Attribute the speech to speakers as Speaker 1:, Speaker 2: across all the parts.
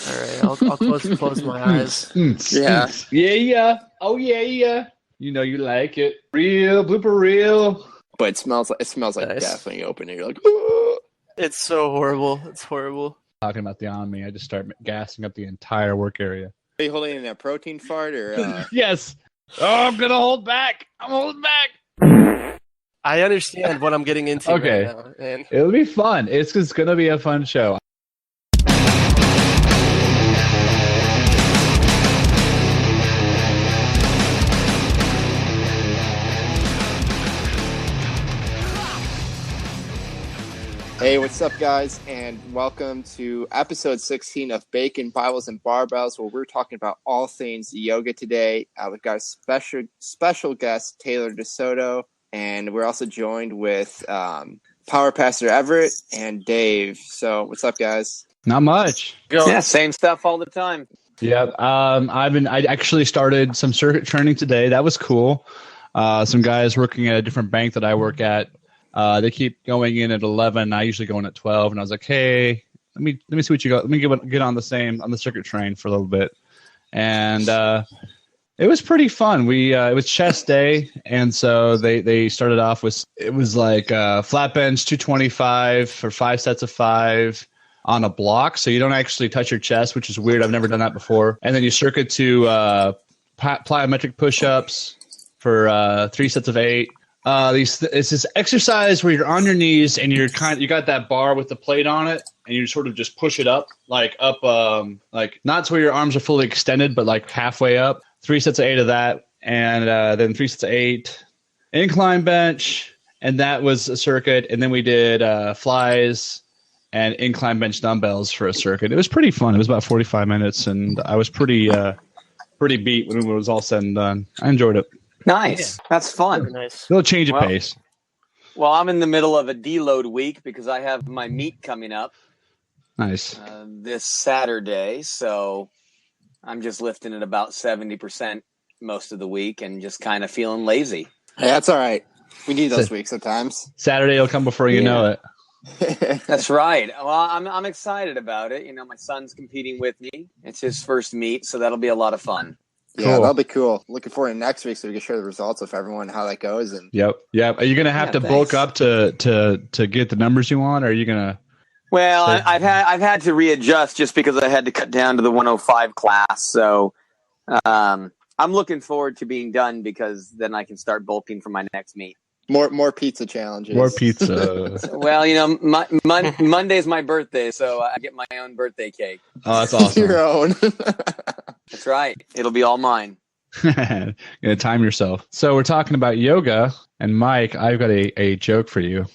Speaker 1: All right, I'll close my eyes.
Speaker 2: Yeah.
Speaker 3: Yeah. Oh yeah. You know you like it. Real blooper reel.
Speaker 2: But it smells like
Speaker 1: Nice.
Speaker 2: death when you open it. You're like, "Ooh."
Speaker 1: It's so horrible. It's horrible.
Speaker 3: Talking about the on me, I just start gassing up the entire work area.
Speaker 2: Are you holding in a protein fart or?
Speaker 3: Yes. Oh, I'm gonna hold back. I'm holding back.
Speaker 1: I understand what I'm getting into
Speaker 3: Okay.
Speaker 1: right now. And
Speaker 3: It'll be fun. It's gonna be a fun show.
Speaker 2: Hey, what's up, guys, and welcome to episode 16 of Bacon, Bibles, and Barbells, where we're talking about all things yoga today. We've got a special guest, Taylor Desoto, and we're also joined with Power Pastor Everett and Dave. So, what's up, guys?
Speaker 3: Not much.
Speaker 4: Yeah, same stuff all the time.
Speaker 3: Yeah. I actually started some circuit training today. That was cool. Some guys working at a different bank that I work at. They keep going in at 11. I usually go in at 12, and I was like, "Hey, let me see what you got. Let me get on the circuit train for a little bit." And it was pretty fun. It was chest day, and so they started off with flat bench 225 for 5 sets of 5 on a block, so you don't actually touch your chest, which is weird. I've never done that before. And then you circuit to plyometric push-ups for 3 sets of 8. It's this exercise where you're on your knees and you got that bar with the plate on it, and you sort of just push it up, like not to where your arms are fully extended, but like halfway up. 3 sets of 8 of that, and then 3 sets of 8 incline bench, and that was a circuit. And then we did flies and incline bench dumbbells for a circuit. It was pretty fun. It was about 45 minutes, and I was pretty beat when it was all said and done. I enjoyed it.
Speaker 4: Nice. That's fun.
Speaker 1: nice.
Speaker 3: A little change of pace.
Speaker 4: Well, I'm in the middle of a deload week because I have my meet coming up
Speaker 3: Nice.
Speaker 4: this Saturday. So I'm just lifting at about 70% most of the week and just kind of feeling lazy.
Speaker 2: Hey, that's all right. We need those weeks sometimes.
Speaker 3: Saturday will come before you know it.
Speaker 4: That's right. Well, I'm excited about it. You know, my son's competing with me. It's his first meet, so that'll be a lot of fun.
Speaker 2: Yeah,
Speaker 3: Cool.
Speaker 2: that'll be cool. Looking forward to next week so we can share the results with everyone, how that goes. And
Speaker 3: Yep. Are you gonna have to bulk up to get the numbers you want, or are you gonna?
Speaker 4: Well, I've had to readjust just because I had to cut down to the 105 class. So I'm looking forward to being done because then I can start bulking for my next meet.
Speaker 2: more pizza challenges.
Speaker 3: More pizza.
Speaker 4: Well, you know, Monday's my birthday, so I get my own birthday cake.
Speaker 3: Oh, that's awesome.
Speaker 2: Your own.
Speaker 4: That's right. It'll be all mine.
Speaker 3: Gonna time yourself. So we're talking about yoga, and Mike, I've got a joke for you.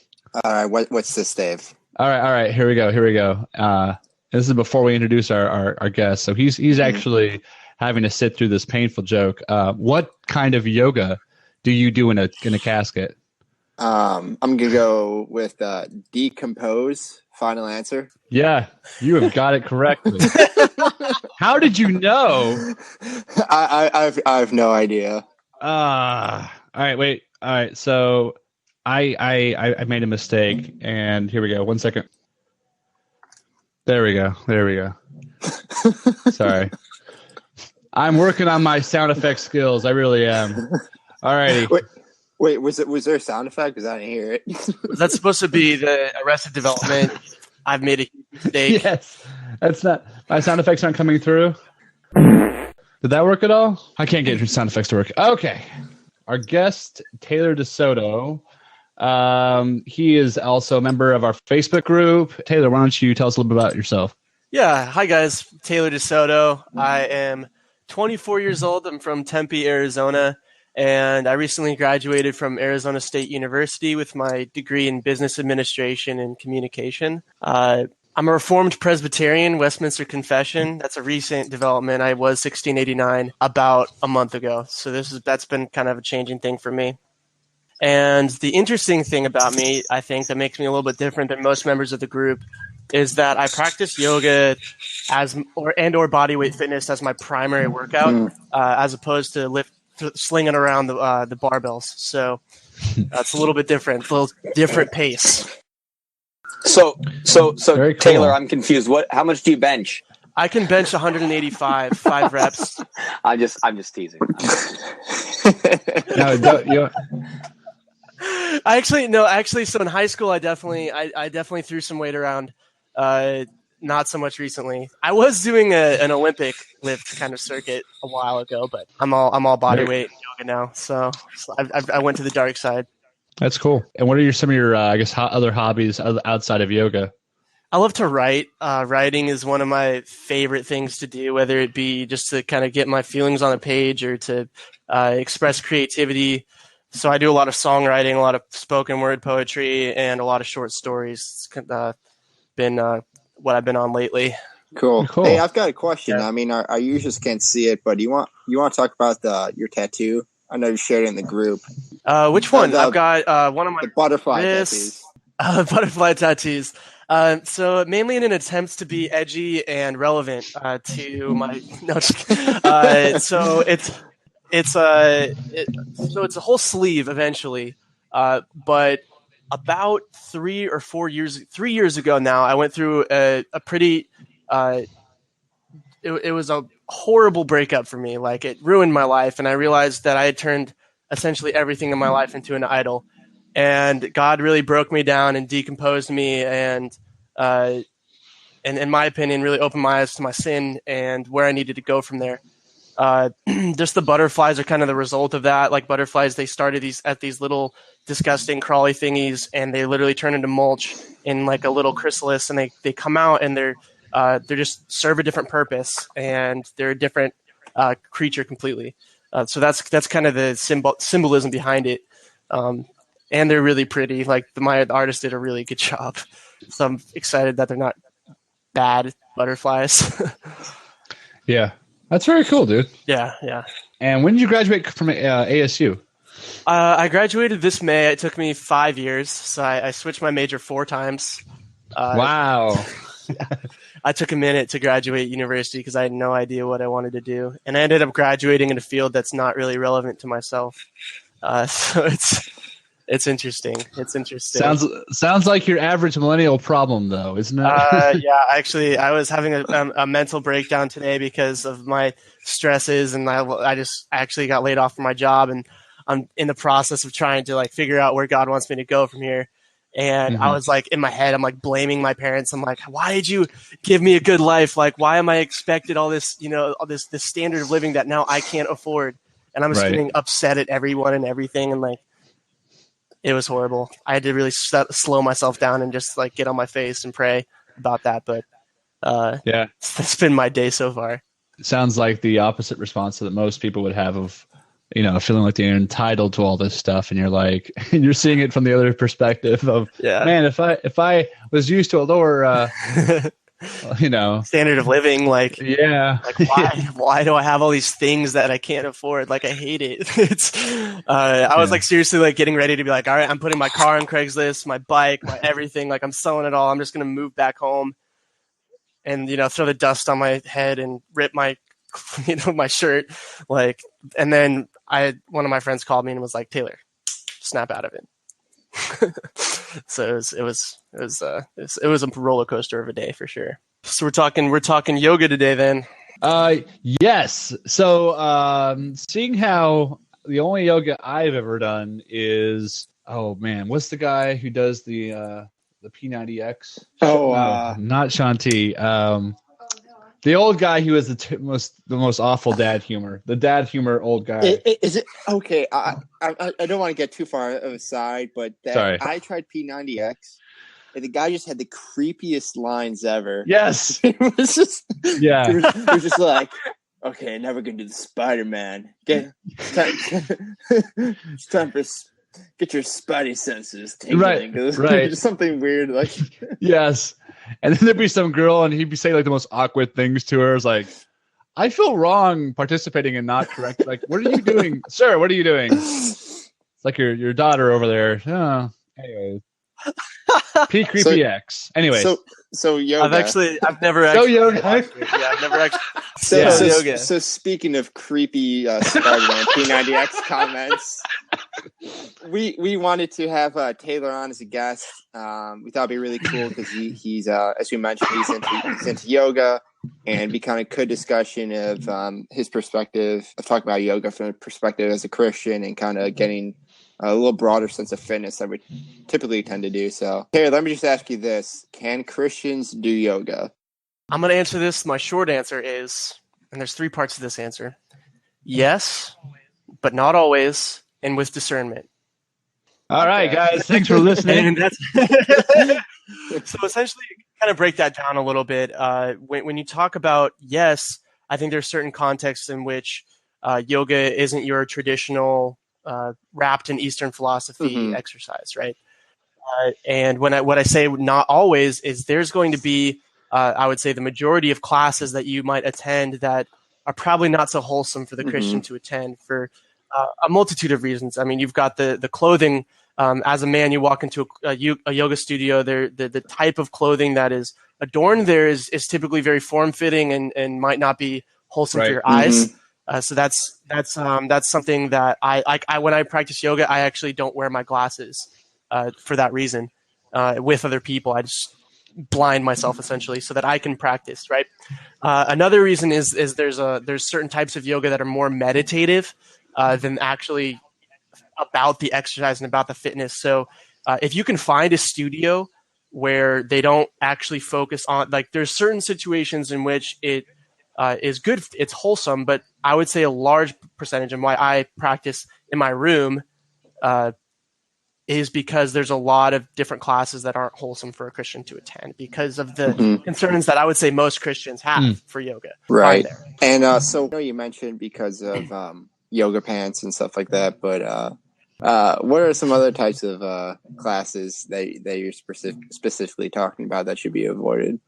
Speaker 2: All right, what's this, Dave?
Speaker 3: All right. Here we go. This is before we introduce our guest. So he's actually having to sit through this painful joke. What kind of yoga do you do in a casket?
Speaker 2: I'm gonna go with decompose. Final answer.
Speaker 3: Yeah, you have got it correctly. How did you know?
Speaker 2: I have no idea.
Speaker 3: All right, wait. All right, so I made a mistake, and here we go. 1 second. There we go. Sorry. I'm working on my sound effects skills. I really am. All righty.
Speaker 2: Wait, was there a sound effect? Because I didn't hear it.
Speaker 1: That's supposed to be the Arrested Development. I've made a huge mistake.
Speaker 3: Yes, that's not. My sound effects aren't coming through. Did that work at all? I can't get your sound effects to work. Okay. Our guest, Taylor Desoto. He is also a member of our Facebook group. Taylor, why don't you tell us a little bit about yourself?
Speaker 1: Yeah. Hi, guys. Taylor Desoto. I am 24 years old. I'm from Tempe, Arizona. And I recently graduated from Arizona State University with my degree in business administration and communication. I'm a Reformed Presbyterian, Westminster Confession. That's a recent development. I was 1689 about a month ago. So that's been kind of a changing thing for me. And the interesting thing about me, I think, that makes me a little bit different than most members of the group is that I practice yoga or bodyweight fitness as my primary workout, as opposed to slinging around the barbells. So that's a little bit different, a little different pace.
Speaker 4: So
Speaker 3: Very cool.
Speaker 4: Taylor, I'm confused. How much do you bench?
Speaker 1: I can bench 185, 5 reps.
Speaker 4: I'm just teasing.
Speaker 3: No,
Speaker 1: Actually, so in high school, I definitely threw some weight around. Not so much recently. I was doing an Olympic lift kind of circuit a while ago, but I'm all body weight yoga now. So I went to the dark side.
Speaker 3: that's cool. And what are some of your, I guess, other hobbies outside of yoga?
Speaker 1: I love to write. Writing is one of my favorite things to do, whether it be just to kind of get my feelings on a page or to express creativity. So I do a lot of songwriting, a lot of spoken word poetry, and a lot of short stories. It's been what I've been on lately.
Speaker 2: Cool. Hey, I've got a question.
Speaker 1: Yeah.
Speaker 2: I mean, our users can't see it, but you want to talk about your tattoo? I know you shared it in the group.
Speaker 1: Which one? I've got one of my
Speaker 2: the butterfly tattoos.
Speaker 1: Butterfly tattoos. So mainly in an attempt to be edgy and relevant to my so it's a whole sleeve eventually, but about 3 years ago now, I went through a pretty it was a horrible breakup for me. Like, it ruined my life, and I realized that I had turned essentially everything in my life into an idol. And God really broke me down and decomposed me, and in my opinion, really opened my eyes to my sin and where I needed to go from there. Just the butterflies are kind of the result of that. Like, butterflies, they started at these little disgusting crawly thingies, and they literally turn into mulch in like a little chrysalis, and they come out, and they're just serve a different purpose, and they're a different creature completely. So that's kind of the symbolism behind it. And they're really pretty. Like, my artist did a really good job. So I'm excited that they're not bad butterflies.
Speaker 3: Yeah, that's very cool, dude.
Speaker 1: Yeah.
Speaker 3: And when did you graduate from ASU?
Speaker 1: I graduated this May. It took me 5 years, so I switched my major 4 times.
Speaker 3: Wow.
Speaker 1: I took a minute to graduate university because I had no idea what I wanted to do, and I ended up graduating in a field that's not really relevant to myself. So it's interesting. It's interesting.
Speaker 3: Sounds like your average millennial problem, though, isn't it?
Speaker 1: Yeah, actually, I was having a mental breakdown today because of my stresses, and I just actually got laid off from my job, and I'm in the process of trying to like figure out where God wants me to go from here. And I was like, in my head, I'm like blaming my parents. I'm like, why did you give me a good life? Like, why am I expected all this, all this standard of living that now I can't afford? And I'm just getting upset at everyone and everything. And like, it was horrible. I had to really slow myself down and just like get on my face and pray about that. But yeah, that's been my day so far.
Speaker 3: It sounds like the opposite response that most people would have of, feeling like they're entitled to all this stuff, and you're like, and you're seeing it from the other perspective of, man, if I was used to a lower,
Speaker 1: standard of living, like,
Speaker 3: like
Speaker 1: why do I have all these things that I can't afford? Like, I hate it. I was like seriously like getting ready to be like, all right, I'm putting my car on Craigslist, my bike, my everything, like I'm selling it all. I'm just gonna move back home, and throw the dust on my head and rip my my shirt, like, and then one of my friends called me and was like, Taylor, snap out of it. So it was a roller coaster of a day for sure. So we're talking yoga today then.
Speaker 3: Yes. So seeing how the only yoga I've ever done is, oh man, what's the guy who does the P90X? Not Shanti. The old guy who was the most awful dad humor. The dad humor old guy.
Speaker 2: Is it okay? I don't want to get too far aside, but I tried P90X, and the guy just had the creepiest lines ever.
Speaker 3: Yes,
Speaker 2: it was just
Speaker 3: it
Speaker 2: was just like, okay, never gonna do the Spider-Man. It's time for get your Spidey senses tingling.
Speaker 3: Right.
Speaker 2: Just something weird like.
Speaker 3: Yes. And then there'd be some girl, and he'd be saying like the most awkward things to her. It's like, I feel wrong participating and not correct. Like, what are you doing, sir? What are you doing? It's like your daughter over there. Oh, anyway. P creepy X. Anyways,
Speaker 2: so yoga.
Speaker 1: I've never actually.
Speaker 3: yoga.
Speaker 1: Yeah, I've never actually.
Speaker 2: So,
Speaker 1: yoga.
Speaker 2: So speaking of creepy Spider-Man P90X comments, we wanted to have Taylor on as a guest. We thought it'd be really cool because he's as you mentioned he's into yoga, and be kind of good discussion of his perspective of talking about yoga from a perspective as a Christian and kind of getting a little broader sense of fitness that we typically tend to do. So, Taylor, let me just ask you this: can Christians do yoga?
Speaker 1: I'm going to answer this. My short answer is, and there's 3 parts to this answer: yes, but not always, and with discernment.
Speaker 3: All right, guys, thanks for listening.
Speaker 1: And that's so essentially, kind of break that down a little bit. When you talk about yes, I think there's certain contexts in which yoga isn't your traditional wrapped in Eastern philosophy exercise, right? And what I say not always is there's going to be, I would say, the majority of classes that you might attend that are probably not so wholesome for the Christian to attend for a multitude of reasons. I mean, you've got the clothing. As a man, you walk into a yoga studio, the type of clothing that is adorned there is typically very form-fitting and might not be wholesome for your eyes. So that's something that I when I practice yoga, I actually don't wear my glasses for that reason. With other people, I just blind myself essentially so that I can practice. Right. Another reason is there's certain types of yoga that are more meditative than actually about the exercise and about the fitness. So if you can find a studio where they don't actually focus on, like, there's certain situations in which it is good, it's wholesome, but I would say a large percentage, and why I practice in my room is because there's a lot of different classes that aren't wholesome for a Christian to attend because of the concerns that I would say most Christians have for yoga.
Speaker 2: Right. And so I know you mentioned because of yoga pants and stuff like that, but what are some other types of classes that you're specifically talking about that should be avoided?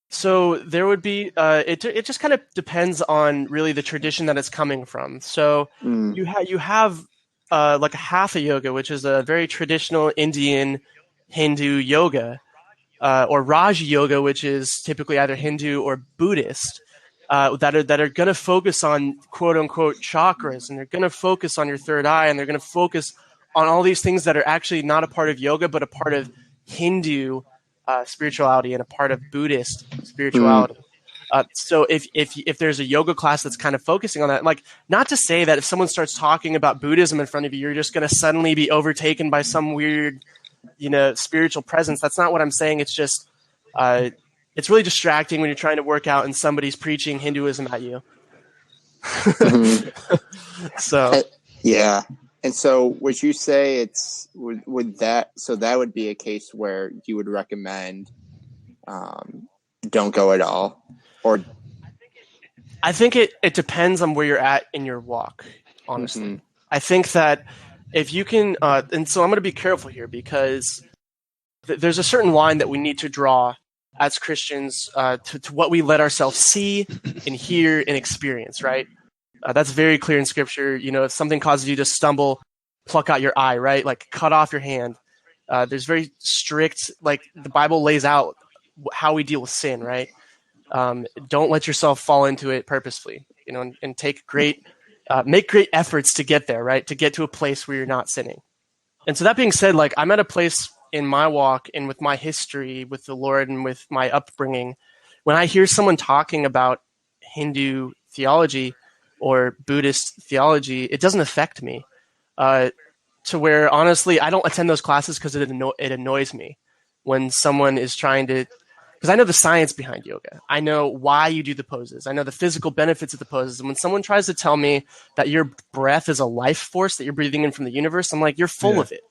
Speaker 1: So there would be it just kind of depends on really the tradition that it's coming from. So you have like a hatha yoga, which is a very traditional Indian Hindu yoga, or Raja yoga, which is typically either Hindu or Buddhist, that are going to focus on quote unquote chakras, and they're going to focus on your third eye, and they're going to focus on all these things that are actually not a part of yoga, but a part of Hindu spirituality and a part of Buddhist spirituality. So if there's a yoga class that's kind of focusing on that, like, not to say that if someone starts talking about Buddhism in front of you, you're just going to suddenly be overtaken by some weird, spiritual presence. That's not what I'm saying. It's just, it's really distracting when you're trying to work out and somebody's preaching Hinduism at you. So,
Speaker 2: yeah. And so would you say would that would be a case where you would recommend don't go at all? Or
Speaker 1: I think it depends on where you're at in your walk, honestly. I think that if you can, and so I'm going to be careful here because there's a certain line that we need to draw as Christians to what we let ourselves see and hear and experience, right? That's very clear in Scripture. If something causes you to stumble, pluck out your eye, right? Like, cut off your hand. There's very strict, like, the Bible lays out how we deal with sin, right? Don't let yourself fall into it purposefully, and make great efforts to get there, right? To get to a place where you're not sinning. And so that being said, like, I'm at a place in my walk and with my history with the Lord and with my upbringing, when I hear someone talking about Hindu theology or Buddhist theology, it doesn't affect me. To where, honestly, I don't attend those classes because it annoys me when someone is trying to, because I know the science behind yoga. I know why you do the poses. I know the physical benefits of the poses. And when someone tries to tell me that your breath is a life force that you're breathing in from the universe, I'm like, you're full of it.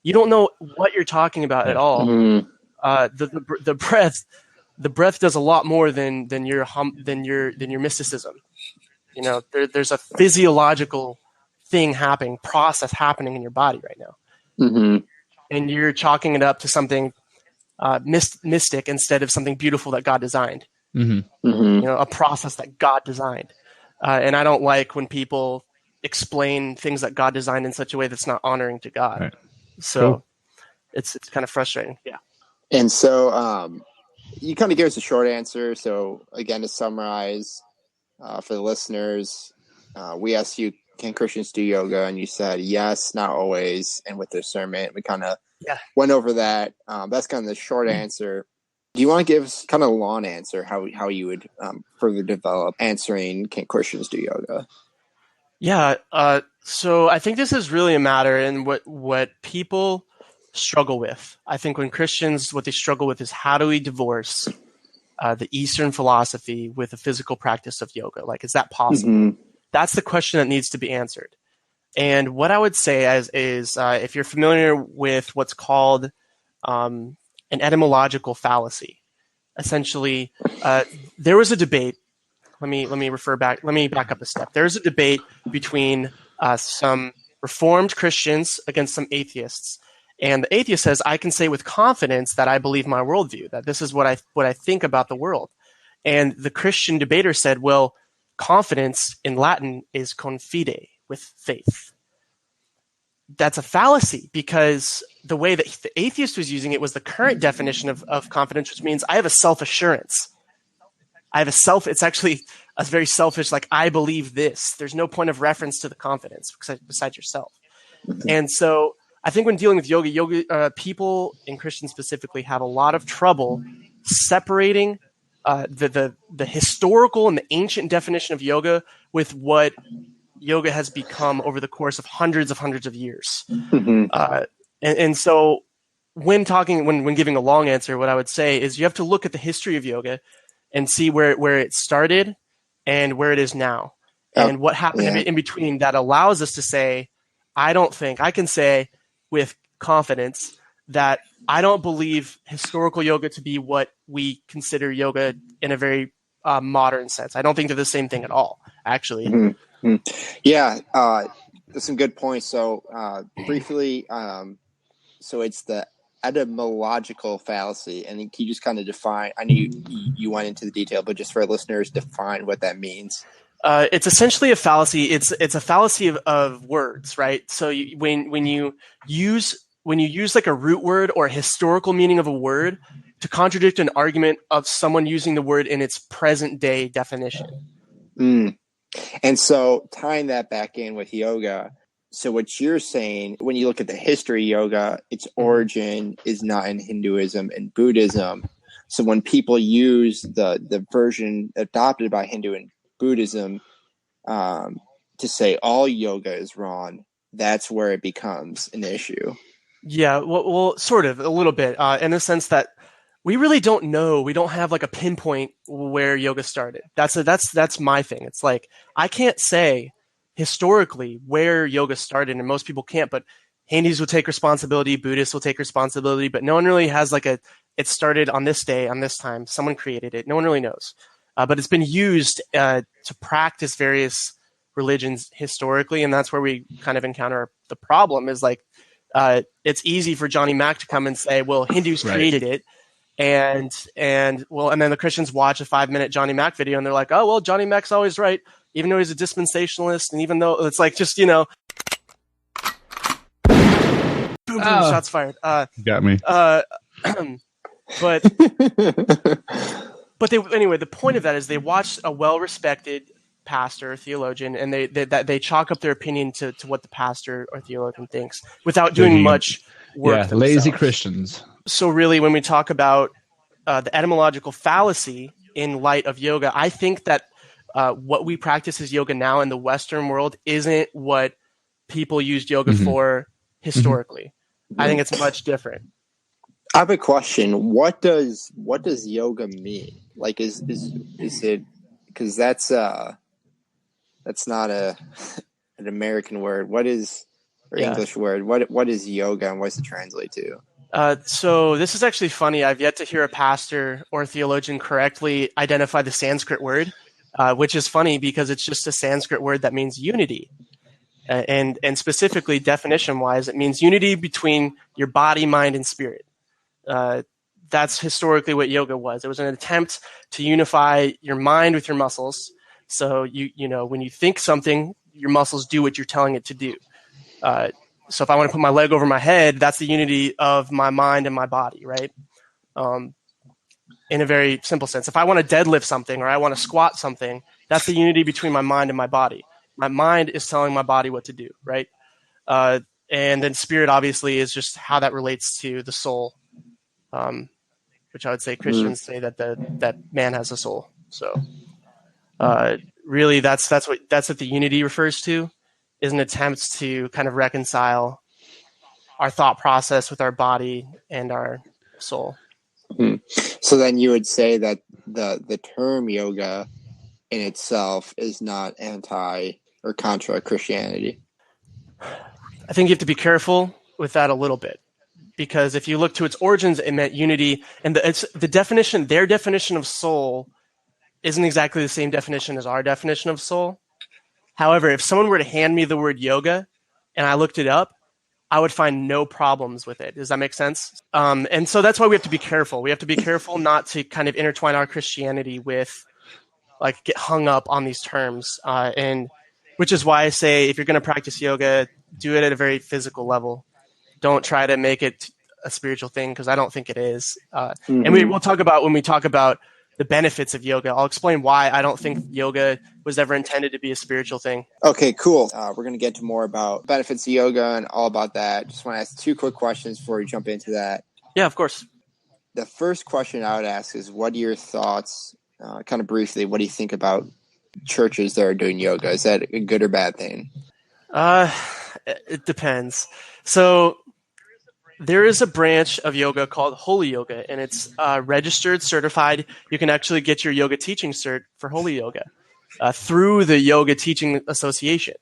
Speaker 1: You don't know what you're talking about at all. The breath does a lot more than your mysticism. There's a physiological process happening in your body right now. And you're chalking it up to something mystic instead of something beautiful that God designed. A process that God designed. And I don't like when people explain things that God designed in such a way that's not honoring to God. Right. So it's kind of frustrating. Yeah.
Speaker 2: And so you kind of gave us a short answer. So again, to summarize for the listeners, we asked you, can Christians do yoga? And you said yes, not always, and with discernment. We kind of went over that. That's kind of the short answer. Do you want to give us kind of a long answer, how you would further develop answering, can Christians do yoga?
Speaker 1: Yeah. So I think this is really a matter in what people struggle with. I think when Christians, what they struggle with is, how do we divorce the Eastern philosophy with the physical practice of yoga? Like, is that possible? Mm-hmm. That's the question that needs to be answered. And what I would say is if you're familiar with what's called an etymological fallacy, essentially, there was a debate. Let me refer back. Let me back up a step. There's a debate between some Reformed Christians against some atheists. And the atheist says, I can say with confidence that I believe my worldview, that this is what I think about the world. And the Christian debater said, well, confidence in Latin is confide, with faith. That's a fallacy, because the way that the atheist was using it was the current definition of confidence, which means I have a self-assurance. It's actually a very selfish, like, I believe this. There's no point of reference to the confidence besides yourself. And so I think when dealing with yoga, people, and Christians specifically, have a lot of trouble separating the historical and the ancient definition of yoga with what yoga has become over the course of hundreds of years. Mm-hmm. And so when giving a long answer, what I would say is you have to look at the history of yoga and see where it started and where it is now, and what happened in between that allows us to say, I can say with confidence that I don't believe historical yoga to be what we consider yoga in a very modern sense. I don't think they're the same thing at all, actually.
Speaker 2: Mm-hmm. Yeah, that's some good points. So briefly, so it's the etymological fallacy, and can you just kind of define? I know you went into the detail, but just for our listeners, define what that means.
Speaker 1: It's essentially a fallacy. It's a fallacy of words, right? So when you use like a root word or a historical meaning of a word to contradict an argument of someone using the word in its present day definition.
Speaker 2: Mm. And so tying that back in with yoga, so what you're saying, when you look at the history of yoga, its origin is not in Hinduism and Buddhism. So when people use the version adopted by Hindu and Buddhism to say all yoga is wrong, that's where it becomes an issue.
Speaker 1: Yeah, well, sort of, a little bit, in the sense that we really don't know. We don't have like a pinpoint where yoga started. That's my thing. It's like, I can't say historically where yoga started, and most people can't, but Hindus will take responsibility, Buddhists will take responsibility, but no one really has like it started on this day, on this time, someone created it. No one really knows. But it's been used to practice various religions historically, and that's where we kind of encounter the problem is like, it's easy for Johnny Mac to come and say, well, Hindus created it. And then the Christians watch a 5-minute Johnny Mac video and they're like, oh, well, Johnny Mac's always right, even though he's a dispensationalist. And even though it's like, just, boom, boom, shots fired.
Speaker 3: Got me.
Speaker 1: But anyway, the point of that is they watch a well-respected pastor or theologian, and they chalk up their opinion to what the pastor or theologian thinks without doing much work.
Speaker 3: Yeah, lazy Christians.
Speaker 1: So really, when we talk about the etymological fallacy in light of yoga, I think that what we practice as yoga now in the Western world isn't what people used yoga for historically. I think it's much different.
Speaker 2: I have a question. What does yoga mean? Like, is it, because that's not an American word. What is, or English word? What is yoga, and what does it translate to?
Speaker 1: So this is actually funny. I've yet to hear a pastor or a theologian correctly identify the Sanskrit word, which is funny because it's just a Sanskrit word that means unity. And specifically, definition-wise, it means unity between your body, mind, and spirit. That's historically what yoga was. It was an attempt to unify your mind with your muscles. So you know when you think something, your muscles do what you're telling it to do. So if I want to put my leg over my head, that's the unity of my mind and my body, right? In a very simple sense. If I want to deadlift something or I want to squat something, that's the unity between my mind and my body. My mind is telling my body what to do, right? And then spirit, obviously, is just how that relates to the soul, which I would say Christians say that that man has a soul. So really, that's what the unity refers to, is an attempt to kind of reconcile our thought process with our body and our soul.
Speaker 2: So then you would say that the term yoga in itself is not anti or contra Christianity.
Speaker 1: I think you have to be careful with that a little bit, because if you look to its origins, it meant unity, and their definition of soul isn't exactly the same definition as our definition of soul. However, if someone were to hand me the word yoga and I looked it up, I would find no problems with it. Does that make sense? And so that's why we have to be careful. We have to be careful not to kind of intertwine our Christianity with, like, get hung up on these terms. And which is why I say, if you're going to practice yoga, do it at a very physical level. Don't try to make it a spiritual thing, because I don't think it is. And we'll talk about, when we talk about the benefits of yoga, I'll explain why I don't think yoga was ever intended to be a spiritual thing.
Speaker 2: Okay, cool. We're going to get to more about benefits of yoga and all about that. Just want to ask 2 quick questions before we jump into that.
Speaker 1: Yeah, of course.
Speaker 2: The first question I would ask is, what are your thoughts, kind of briefly, what do you think about churches that are doing yoga? Is that a good or bad thing?
Speaker 1: It depends. So there is a branch of yoga called Holy Yoga, and it's registered, certified. You can actually get your yoga teaching cert for Holy Yoga through the Yoga Teaching Association.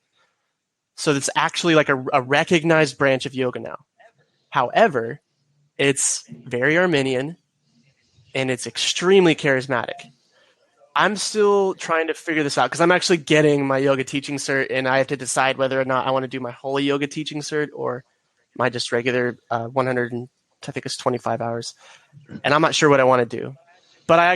Speaker 1: So it's actually like a recognized branch of yoga now. However, it's very Arminian, and it's extremely charismatic. I'm still trying to figure this out, because I'm actually getting my yoga teaching cert, and I have to decide whether or not I want to do my Holy Yoga teaching cert or my just regular 100 and I think it's 25 hours. And I'm not sure what I want to do. But I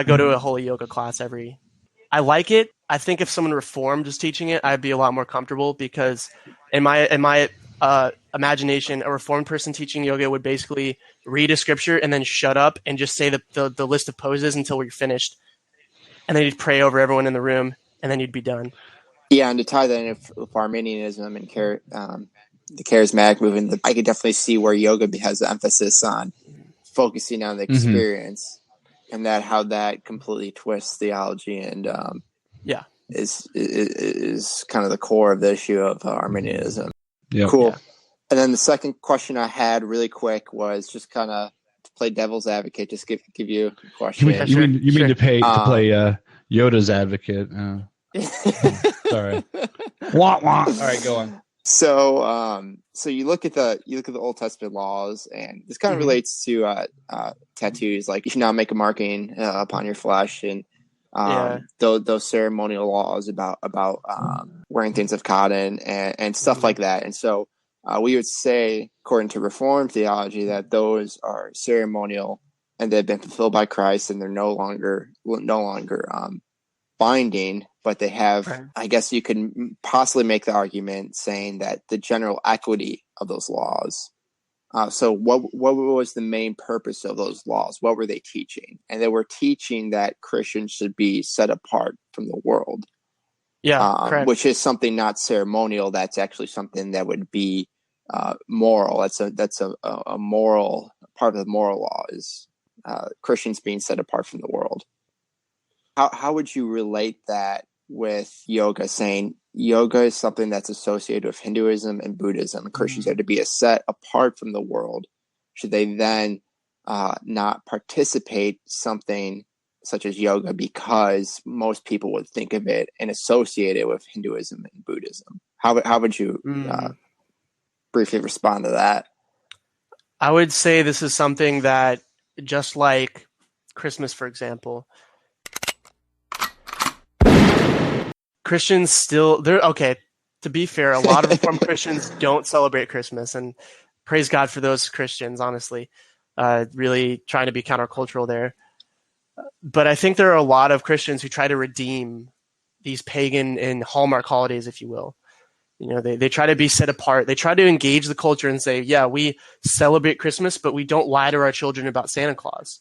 Speaker 1: go to a Holy Yoga class I like it. I think if someone Reformed is teaching it, I'd be a lot more comfortable, because in my imagination, a Reformed person teaching yoga would basically read a scripture and then shut up and just say the list of poses until we're finished. And then you'd pray over everyone in the room, and then you'd be done.
Speaker 2: Yeah, and to tie that in with Arminianism and the charismatic movement, I could definitely see where yoga has the emphasis on focusing on the experience, and how that completely twists theology and is kind of the core of the issue of Arminianism.
Speaker 3: Yeah.
Speaker 2: Cool. Yeah. And then the second question I had really quick was just kind of to play devil's advocate, just give you a question.
Speaker 3: You mean to play Yoda's advocate? Sorry. Wah, wah. All right, go on.
Speaker 2: So you look at the Old Testament laws, and this kind of relates to tattoos. Like, you should not make a marking upon your flesh, and those ceremonial laws about wearing things of cotton and stuff like that. And so we would say, according to Reformed theology, that those are ceremonial and they've been fulfilled by Christ, and they're no longer binding, but they have, right. I guess you can possibly make the argument saying that the general equity of those laws. So what was the main purpose of those laws? What were they teaching? And they were teaching that Christians should be set apart from the world. Yeah, which is something not ceremonial. That's actually something that would be moral. That's a moral part of the moral law is Christians being set apart from the world. How would you relate that with yoga, saying yoga is something that's associated with Hinduism and Buddhism? Christians are to be set apart from the world. Should they then not participate something such as yoga because most people would think of it and associate it with Hinduism and Buddhism? How would you briefly respond to that?
Speaker 1: I would say this is something that, just like Christmas, for example, Christians still, to be fair, a lot of Reformed Christians don't celebrate Christmas, and praise God for those Christians, honestly, really trying to be countercultural there. But I think there are a lot of Christians who try to redeem these pagan and Hallmark holidays, if you will. They try to be set apart. They try to engage the culture and say, yeah, we celebrate Christmas, but we don't lie to our children about Santa Claus.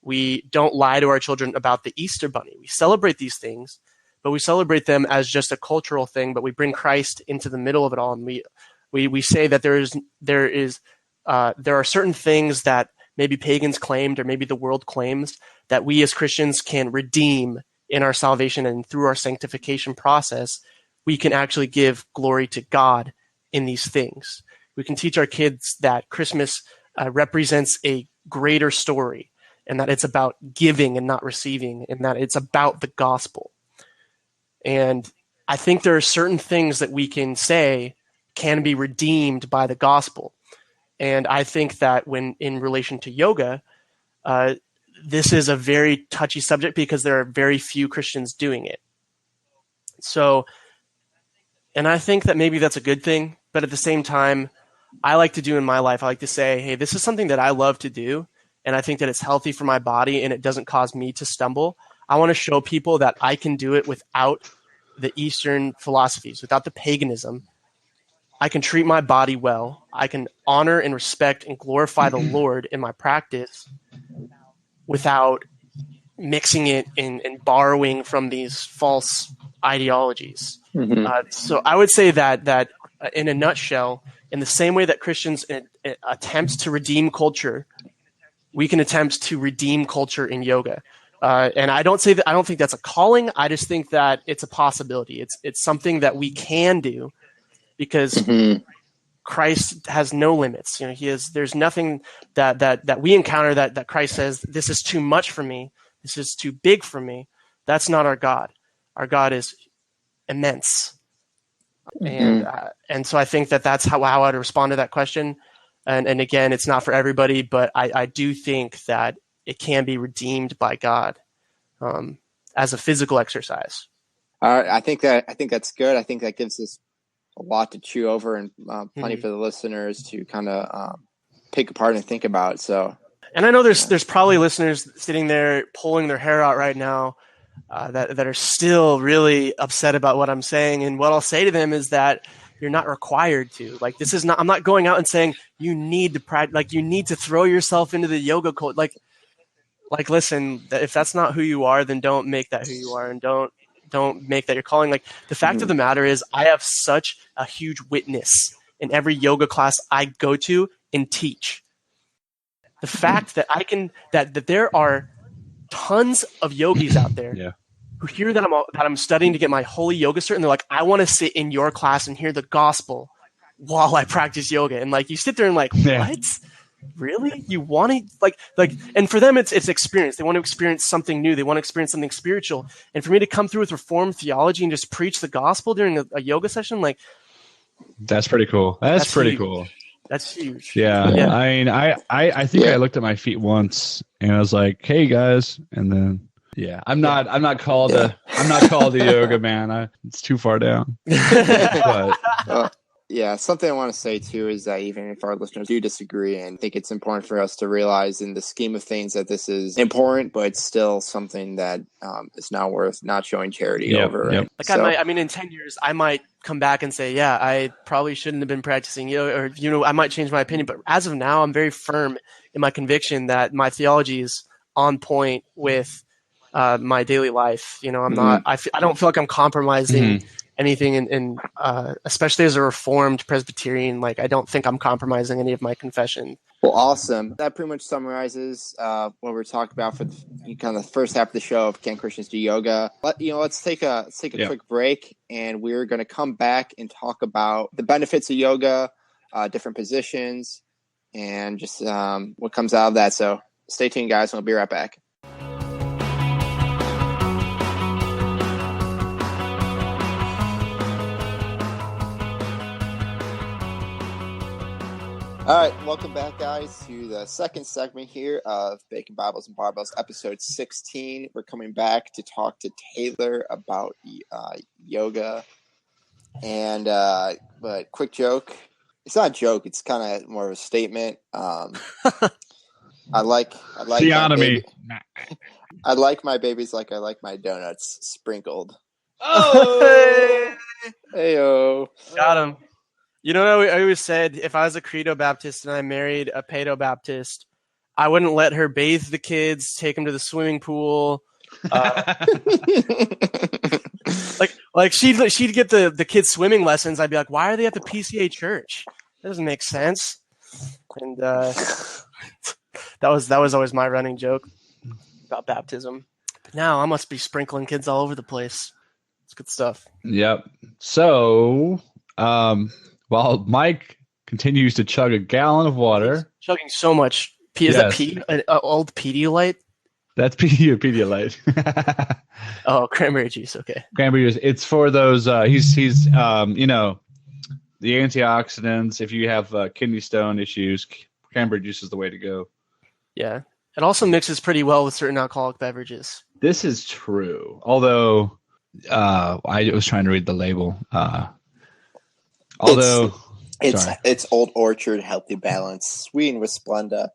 Speaker 1: We don't lie to our children about the Easter Bunny. We celebrate these things, but we celebrate them as just a cultural thing, but we bring Christ into the middle of it all. And we say that there are certain things that maybe pagans claimed or maybe the world claims that we as Christians can redeem in our salvation, and through our sanctification process, we can actually give glory to God in these things. We can teach our kids that Christmas represents a greater story, and that it's about giving and not receiving, and that it's about the gospel. And I think there are certain things that we can say can be redeemed by the gospel. And I think that when in relation to yoga, this is a very touchy subject because there are very few Christians doing it. So, and I think that maybe that's a good thing, but at the same time, I like to do in my life, I like to say, hey, this is something that I love to do, and I think that it's healthy for my body and it doesn't cause me to stumble. I want to show people that I can do it without the Eastern philosophies, without the paganism. I can treat my body well. I can honor and respect and glorify the Lord in my practice without mixing it and borrowing from these false ideologies. So I would say that in a nutshell, in the same way that Christians attempt to redeem culture, we can attempt to redeem culture in yoga. And I don't think that's a calling. I just think that it's a possibility. It's something that we can do because Christ has no limits. There's nothing that we encounter that Christ says, this is too much for me. This is too big for me. That's not our God. Our God is immense. And so I think that's how I'd respond to that question. And again, it's not for everybody, but I do think that it can be redeemed by God as a physical exercise.
Speaker 2: I think that's good. I think that gives us a lot to chew over and plenty for the listeners to kind of pick apart and think about. So, and
Speaker 1: I know there's probably listeners sitting there pulling their hair out right now that are still really upset about what I'm saying. And what I'll say to them is that you're not required to. Like, this is not. I'm not going out and saying you need to practice. Like, you need to throw yourself into the yoga code. Like, listen. If that's not who you are, then don't make that who you are, and don't make that your calling. Like, the fact of the matter is, I have such a huge witness in every yoga class I go to and teach. The fact that that there are tons of yogis out there who hear that I'm studying to get my holy yoga cert, and they're like, I want to sit in your class and hear the gospel while I practice yoga. And like, you sit there and like, what? Really? You want to like, and for them, it's experience. They want to experience something new. They want to experience something spiritual. And for me to come through with Reformed theology and just preach the gospel during a yoga session, like,
Speaker 3: that's pretty cool. That's pretty
Speaker 1: huge.
Speaker 3: Cool.
Speaker 1: That's huge.
Speaker 3: Yeah. I mean, I think I looked at my feet once and I was like, hey guys. And then, I'm not called a yoga man. It's too far down. But,
Speaker 2: something I want to say too is that even if our listeners do disagree, and think it's important for us to realize in the scheme of things that this is important, but it's still something that is not worth not showing charity over.
Speaker 3: Yep.
Speaker 1: Like, in 10 years, I might come back and say, I probably shouldn't have been practicing yoga, or I might change my opinion. But as of now, I'm very firm in my conviction that my theology is on point with my daily life. I'm not. I don't feel like I'm compromising anything, and especially as a Reformed Presbyterian, like, I don't think I'm compromising any of my confession.
Speaker 2: Well, awesome. That pretty much summarizes what we're talking about for kind of the first half of the show of Can Christians Do Yoga? Let's take a quick break, and we're going to come back and talk about the benefits of yoga, different positions, and just what comes out of that. So stay tuned, guys. We'll be right back. All right, welcome back, guys, to the second segment here of Bacon, Bibles, and Barbells, episode 16. We're coming back to talk to Taylor about yoga. And but quick joke. It's not a joke. It's kind of more of a statement. I like
Speaker 3: theonomy.
Speaker 2: I like my babies like I like my donuts sprinkled.
Speaker 3: Oh,
Speaker 2: Heyo.
Speaker 1: Got him. You know what I always said? If I was a Credo Baptist and I married a Paedo Baptist, I wouldn't let her bathe the kids, take them to the swimming pool. Like she'd get the kids swimming lessons. I'd be like, why are they at the PCA church? That doesn't make sense. And that was always my running joke about baptism. But now I must be sprinkling kids all over the place. It's good stuff.
Speaker 3: Yep. So, while Mike continues to chug a gallon of water,
Speaker 1: He's chugging so much. Is that an old Pedialyte?
Speaker 3: That's Pedialyte.
Speaker 1: Oh, cranberry juice. Okay.
Speaker 3: Cranberry juice. It's for those. He's the antioxidants. If you have kidney stone issues, cranberry juice is the way to go.
Speaker 1: Yeah. It also mixes pretty well with certain alcoholic beverages.
Speaker 3: This is true. Although I was trying to read the label.
Speaker 2: It's Old Orchard Healthy Balance, sweetened with Splenda,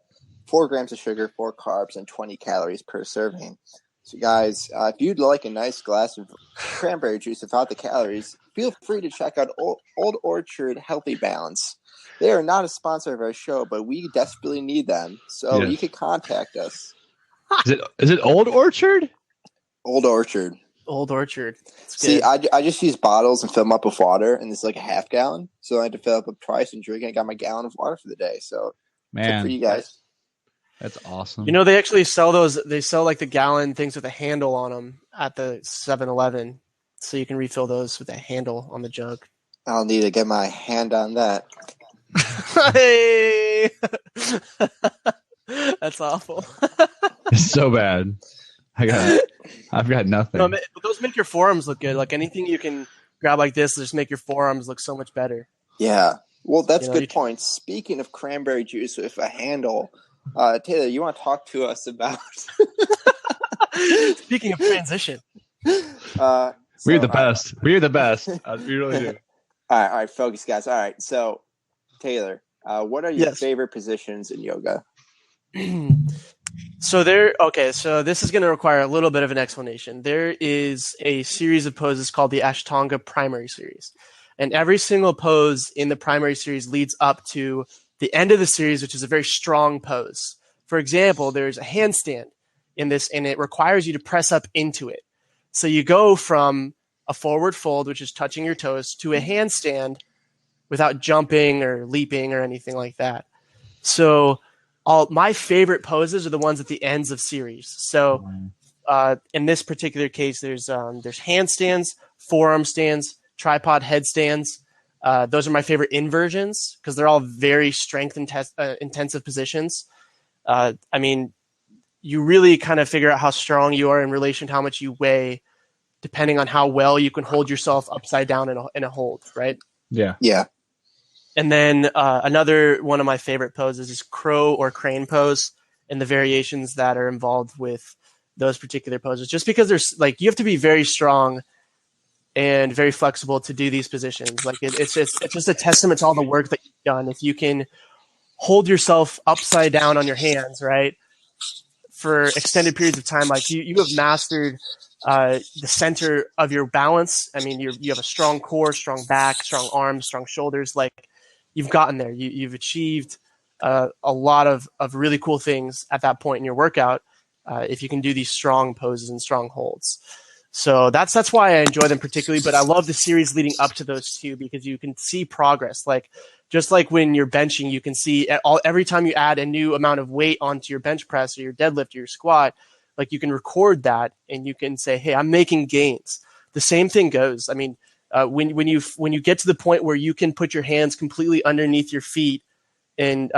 Speaker 2: 4 grams of sugar, 4 carbs, and 20 calories per serving. So, guys, if you'd like a nice glass of cranberry juice without the calories, feel free to check out Old Orchard Healthy Balance. They are not a sponsor of our show, but we desperately need them. So you can contact us.
Speaker 3: Is it Old Orchard?
Speaker 2: Old Orchard.
Speaker 1: Old Orchard.
Speaker 2: See, I just use bottles and fill them up with water, and it's like a half gallon. So I had to fill up twice and drink it. I got my gallon of water for the day. So,
Speaker 3: man,
Speaker 2: for you guys.
Speaker 3: That's awesome.
Speaker 1: You know, they actually sell those. They sell like the gallon things with a handle on them at the 7-Eleven. So you can refill those with a handle on the jug.
Speaker 2: I'll need to get my hand on that.
Speaker 1: Hey! That's awful.
Speaker 3: It's so bad. I've got nothing.
Speaker 1: No, those make your forearms look good. Like anything you can grab like this, just make your forearms look so much better.
Speaker 2: Yeah. Well, that's good point. Speaking of cranberry juice with a handle, Taylor, you want to talk to us about?
Speaker 1: Speaking of transition,
Speaker 3: we're the best. We're the best. We really do.
Speaker 2: All right, focus, guys. All right, so Taylor, what are your favorite positions in yoga?
Speaker 1: So this is going to require a little bit of an explanation. There is a series of poses called the Ashtanga primary series. And every single pose in the primary series leads up to the end of the series, which is a very strong pose. For example, there's a handstand in this, and it requires you to press up into it. So you go from a forward fold, which is touching your toes, to a handstand without jumping or leaping or anything like that. So my favorite poses are the ones at the ends of series. So in this particular case, there's handstands, forearm stands, tripod headstands. Those are my favorite inversions because they're all very strength intensive positions. I mean, you really kind of figure out how strong you are in relation to how much you weigh, depending on how well you can hold yourself upside down in a hold, right?
Speaker 3: Yeah.
Speaker 2: Yeah.
Speaker 1: And then another one of my favorite poses is crow or crane pose and the variations that are involved with those particular poses. Just because there's you have to be very strong and very flexible to do these positions. Like it's just a testament to all the work that you've done. If you can hold yourself upside down on your hands, right, for extended periods of time, like you have mastered the center of your balance. I mean, you have a strong core, strong back, strong arms, strong shoulders. Like you've gotten there. You've achieved a lot of really cool things at that point in your workout if you can do these strong poses and strong holds. So that's why I enjoy them particularly, but I love the series leading up to those two because you can see progress. Like just like when you're benching, you can see every time you add a new amount of weight onto your bench press or your deadlift or your squat, like you can record that and you can say, hey, I'm making gains. The same thing goes. I mean, when you get to the point where you can put your hands completely underneath your feet and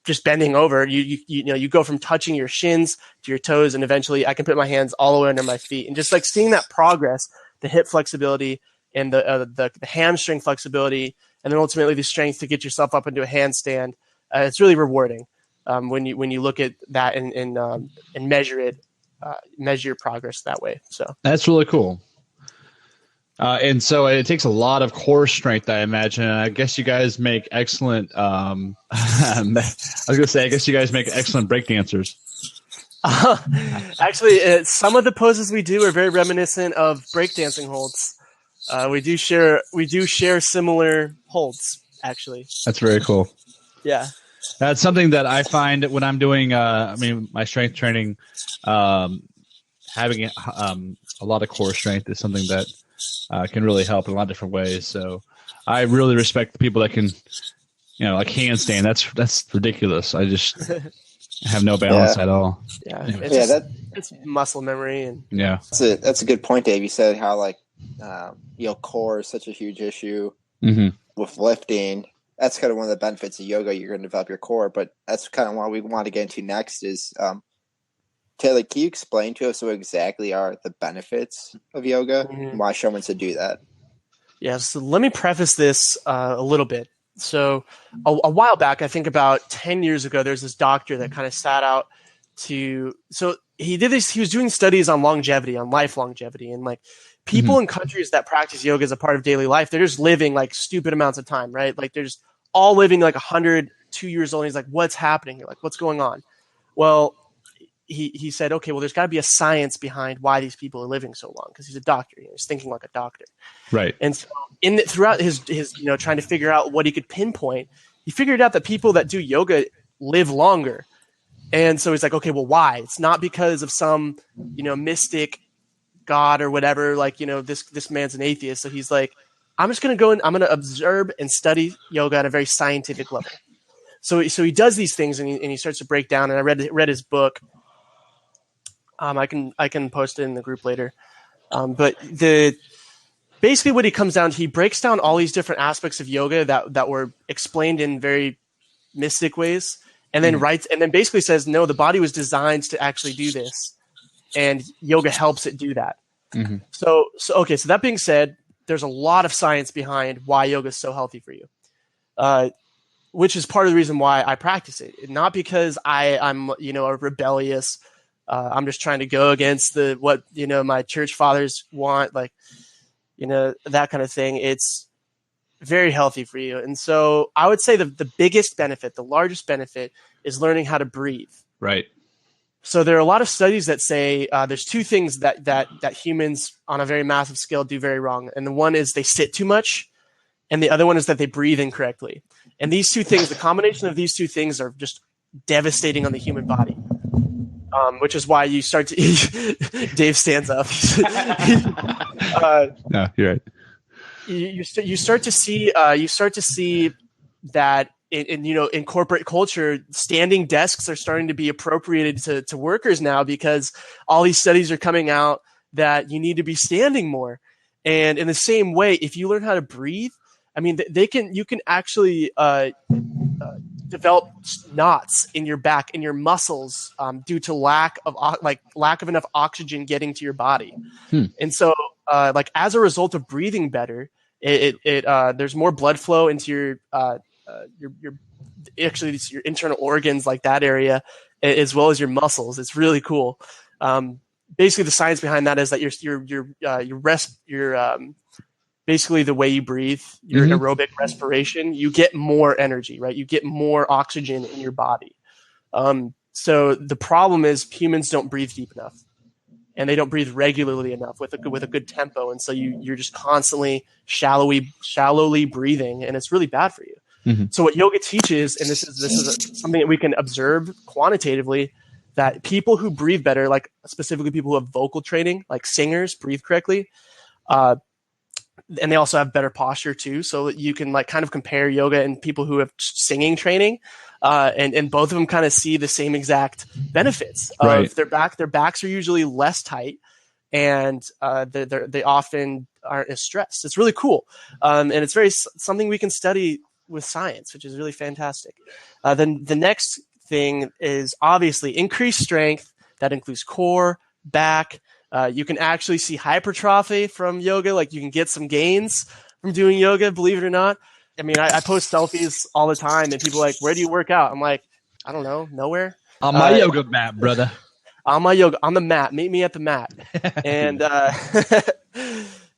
Speaker 1: just bending over, you go from touching your shins to your toes, and eventually I can put my hands all the way under my feet. And just like seeing that progress, the hip flexibility and the hamstring flexibility, and then ultimately the strength to get yourself up into a handstand, it's really rewarding when you look at that and measure your progress that way. So
Speaker 3: that's really cool. And so it takes a lot of core strength, I imagine. I guess you guys make excellent. I was going to say, I guess you guys make excellent break dancers.
Speaker 1: Actually, some of the poses we do are very reminiscent of breakdancing holds. We do share similar holds, actually.
Speaker 3: That's very cool.
Speaker 1: Yeah.
Speaker 3: That's something that I find when I'm doing, my strength training, having a lot of core strength is something that can really help in a lot of different ways. So I really respect the people that can, like handstand. That's ridiculous. I just have no balance at all.
Speaker 1: Yeah.
Speaker 3: Anyway.
Speaker 1: It's muscle memory. And
Speaker 3: yeah.
Speaker 2: That's a good point, Dave. You said how core is such a huge issue with lifting. That's kind of one of the benefits of yoga. You're going to develop your core, but that's kind of what we want to get into next is, Taylor, can you explain to us what exactly are the benefits of yoga and why someone should do that?
Speaker 1: Yeah, so let me preface this a little bit. So a while back, I think about 10 years ago, there's this doctor that kind of sat out so he was doing studies on longevity, on life longevity, and like people in countries that practice yoga as a part of daily life, they're just living like stupid amounts of time, right? Like they're just all living like 102 years old. And he's like, what's happening here? Like, what's going on? Well, he said, okay, well, there's got to be a science behind why these people are living so long, because he's a doctor. He's thinking like a doctor.
Speaker 3: Right.
Speaker 1: And so throughout his trying to figure out what he could pinpoint, he figured out that people that do yoga live longer. And so he's like, okay, well, why? It's not because of some, mystic God or whatever, like, this man's an atheist. So he's like, I'm just going to go and I'm going to observe and study yoga at a very scientific level. So he does these things and he starts to break down. And I read his book. I can post it in the group later. But basically what he comes down to, he breaks down all these different aspects of yoga that were explained in very mystic ways, and then basically says, no, the body was designed to actually do this, and yoga helps it do that. So that being said, there's a lot of science behind why yoga is so healthy for you, which is part of the reason why I practice it. Not because I'm a rebellious, I'm just trying to go against what my church fathers want, like that kind of thing. It's very healthy for you. And so I would say the biggest benefit, the largest benefit, is learning how to breathe.
Speaker 3: Right.
Speaker 1: So there are a lot of studies that say there's two things that humans on a very massive scale do very wrong. And the one is they sit too much, and the other one is that they breathe incorrectly. And these two things, the combination of these two things, are just devastating on the human body. Which is why you start to Dave stands up.
Speaker 3: No, you're right.
Speaker 1: You start to see that in corporate culture, standing desks are starting to be appropriated to workers now, because all these studies are coming out that you need to be standing more. And in the same way, if you learn how to breathe, I mean, you can actually develop knots in your back, in your muscles, due to lack of enough oxygen getting to your body. And so, as a result of breathing better, there's more blood flow into your internal organs, like that area, as well as your muscles. It's really cool. Basically, the science behind that is that basically the way you breathe, your aerobic respiration, you get more energy, right? You get more oxygen in your body. So the problem is humans don't breathe deep enough, and they don't breathe regularly enough with a good tempo. And so you're just constantly shallowly breathing, and it's really bad for you. So what yoga teaches, and this is something that we can observe quantitatively, that people who breathe better, like specifically people who have vocal training, like singers, breathe correctly. And they also have better posture too. So that you can kind of compare yoga and people who have singing training, and both of them kind of see the same exact benefits of their back. Their backs are usually less tight, and they often aren't as stressed. It's really cool. And it's something we can study with science, which is really fantastic. Then the next thing is obviously increased strength. That includes core, back. You can actually see hypertrophy from yoga. Like you can get some gains from doing yoga, believe it or not. I mean, I post selfies all the time, and people are like, where do you work out? I'm like, I don't know, nowhere.
Speaker 3: On my yoga mat, brother.
Speaker 1: On the mat. Meet me at the mat. And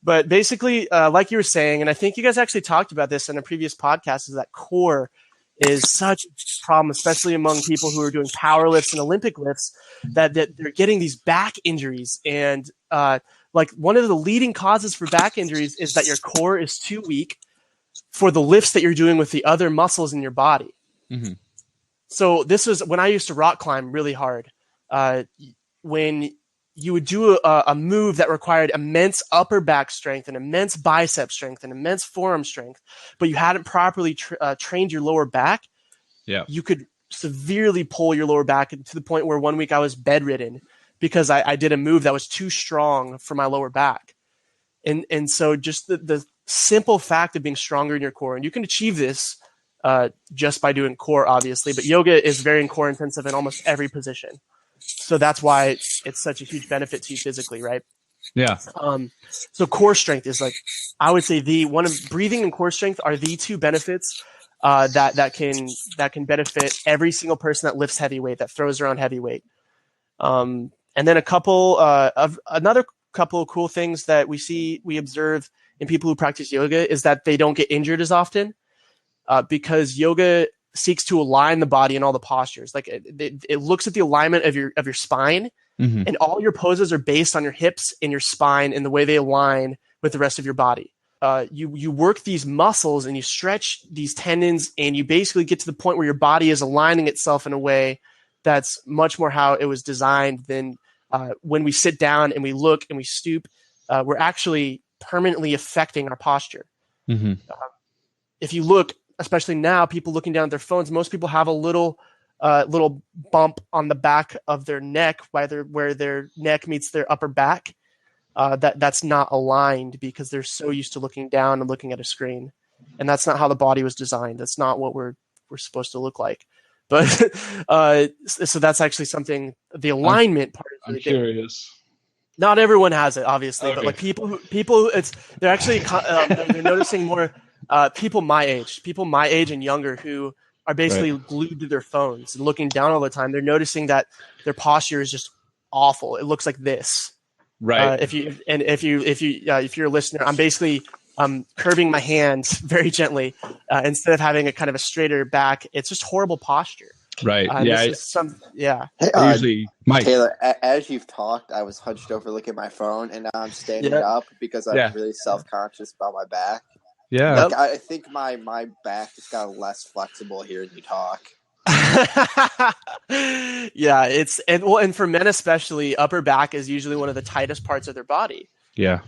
Speaker 1: but basically, like you were saying, and I think you guys actually talked about this in a previous podcast, is that core is such a problem, especially among people who are doing power lifts and Olympic lifts, that they're getting these back injuries. And like one of the leading causes for back injuries is that your core is too weak for the lifts that you're doing with the other muscles in your body.
Speaker 3: Mm-hmm.
Speaker 1: So this was when I used to rock climb really hard. When you would do a move that required immense upper back strength and immense bicep strength and immense forearm strength, but you hadn't properly trained your lower back, you could severely pull your lower back to the point where one week I was bedridden because I did a move that was too strong for my lower back. And so just the simple fact of being stronger in your core, and you can achieve this just by doing core, obviously, but yoga is very core intensive in almost every position. So that's why it's such a huge benefit to you physically, right?
Speaker 3: Yeah.
Speaker 1: So core strength is like, I would say breathing and core strength are the two benefits that can benefit every single person that lifts heavy weight, that throws around heavy weight. And then another couple of cool things that we observe in people who practice yoga is that they don't get injured as often because yoga seeks to align the body in all the postures. Like it looks at the alignment of your spine,
Speaker 3: mm-hmm.
Speaker 1: and all your poses are based on your hips and your spine and the way they align with the rest of your body. You work these muscles and you stretch these tendons, and you basically get to the point where your body is aligning itself in a way that's much more how it was designed than when we sit down and we look and we stoop. We're actually permanently affecting our posture.
Speaker 3: Mm-hmm.
Speaker 1: If you look, especially now, people looking down at their phones, most people have a little bump on the back of their neck, where their neck meets their upper back. That's not aligned because they're so used to looking down and looking at a screen, and that's not how the body was designed. That's not what we're supposed to look like. But so that's actually something. The alignment part.
Speaker 3: I'm curious.
Speaker 1: Not everyone has it, obviously,
Speaker 3: okay.
Speaker 1: But like people, they're actually they're noticing more. People my age and younger who are basically glued to their phones and looking down all the time. They're noticing that their posture is just awful. It looks like this.
Speaker 3: Right.
Speaker 1: If you're a listener, I'm basically curving my hands very gently instead of having a kind of a straighter back. It's just horrible posture.
Speaker 3: Right.
Speaker 1: Yeah.
Speaker 2: Hey,
Speaker 3: usually, Mike.
Speaker 2: Taylor, as you've talked, I was hunched over looking at my phone, and now I'm standing up because I'm really self-conscious about my back.
Speaker 3: Yeah.
Speaker 2: Like, I think my back just got less flexible hearing you talk.
Speaker 1: Yeah, and for men especially, upper back is usually one of the tightest parts of their body.
Speaker 3: Yeah.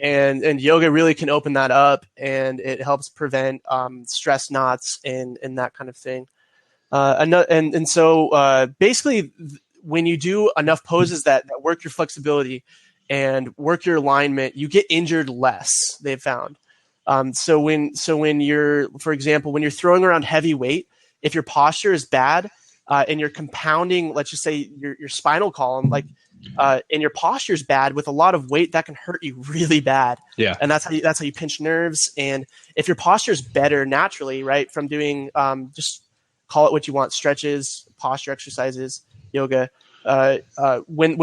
Speaker 1: And yoga really can open that up, and it helps prevent stress knots and that kind of thing. So basically, when you do enough poses that work your flexibility and work your alignment, you get injured less. They've found. So when you're, for example, when you're throwing around heavy weight, if your posture is bad and you're compounding, let's just say your spinal column, and your posture is bad with a lot of weight, that can hurt you really bad.
Speaker 3: Yeah.
Speaker 1: And that's how you pinch nerves. And if your posture is better naturally, right, from doing just call it what you want, stretches, posture exercises, yoga. When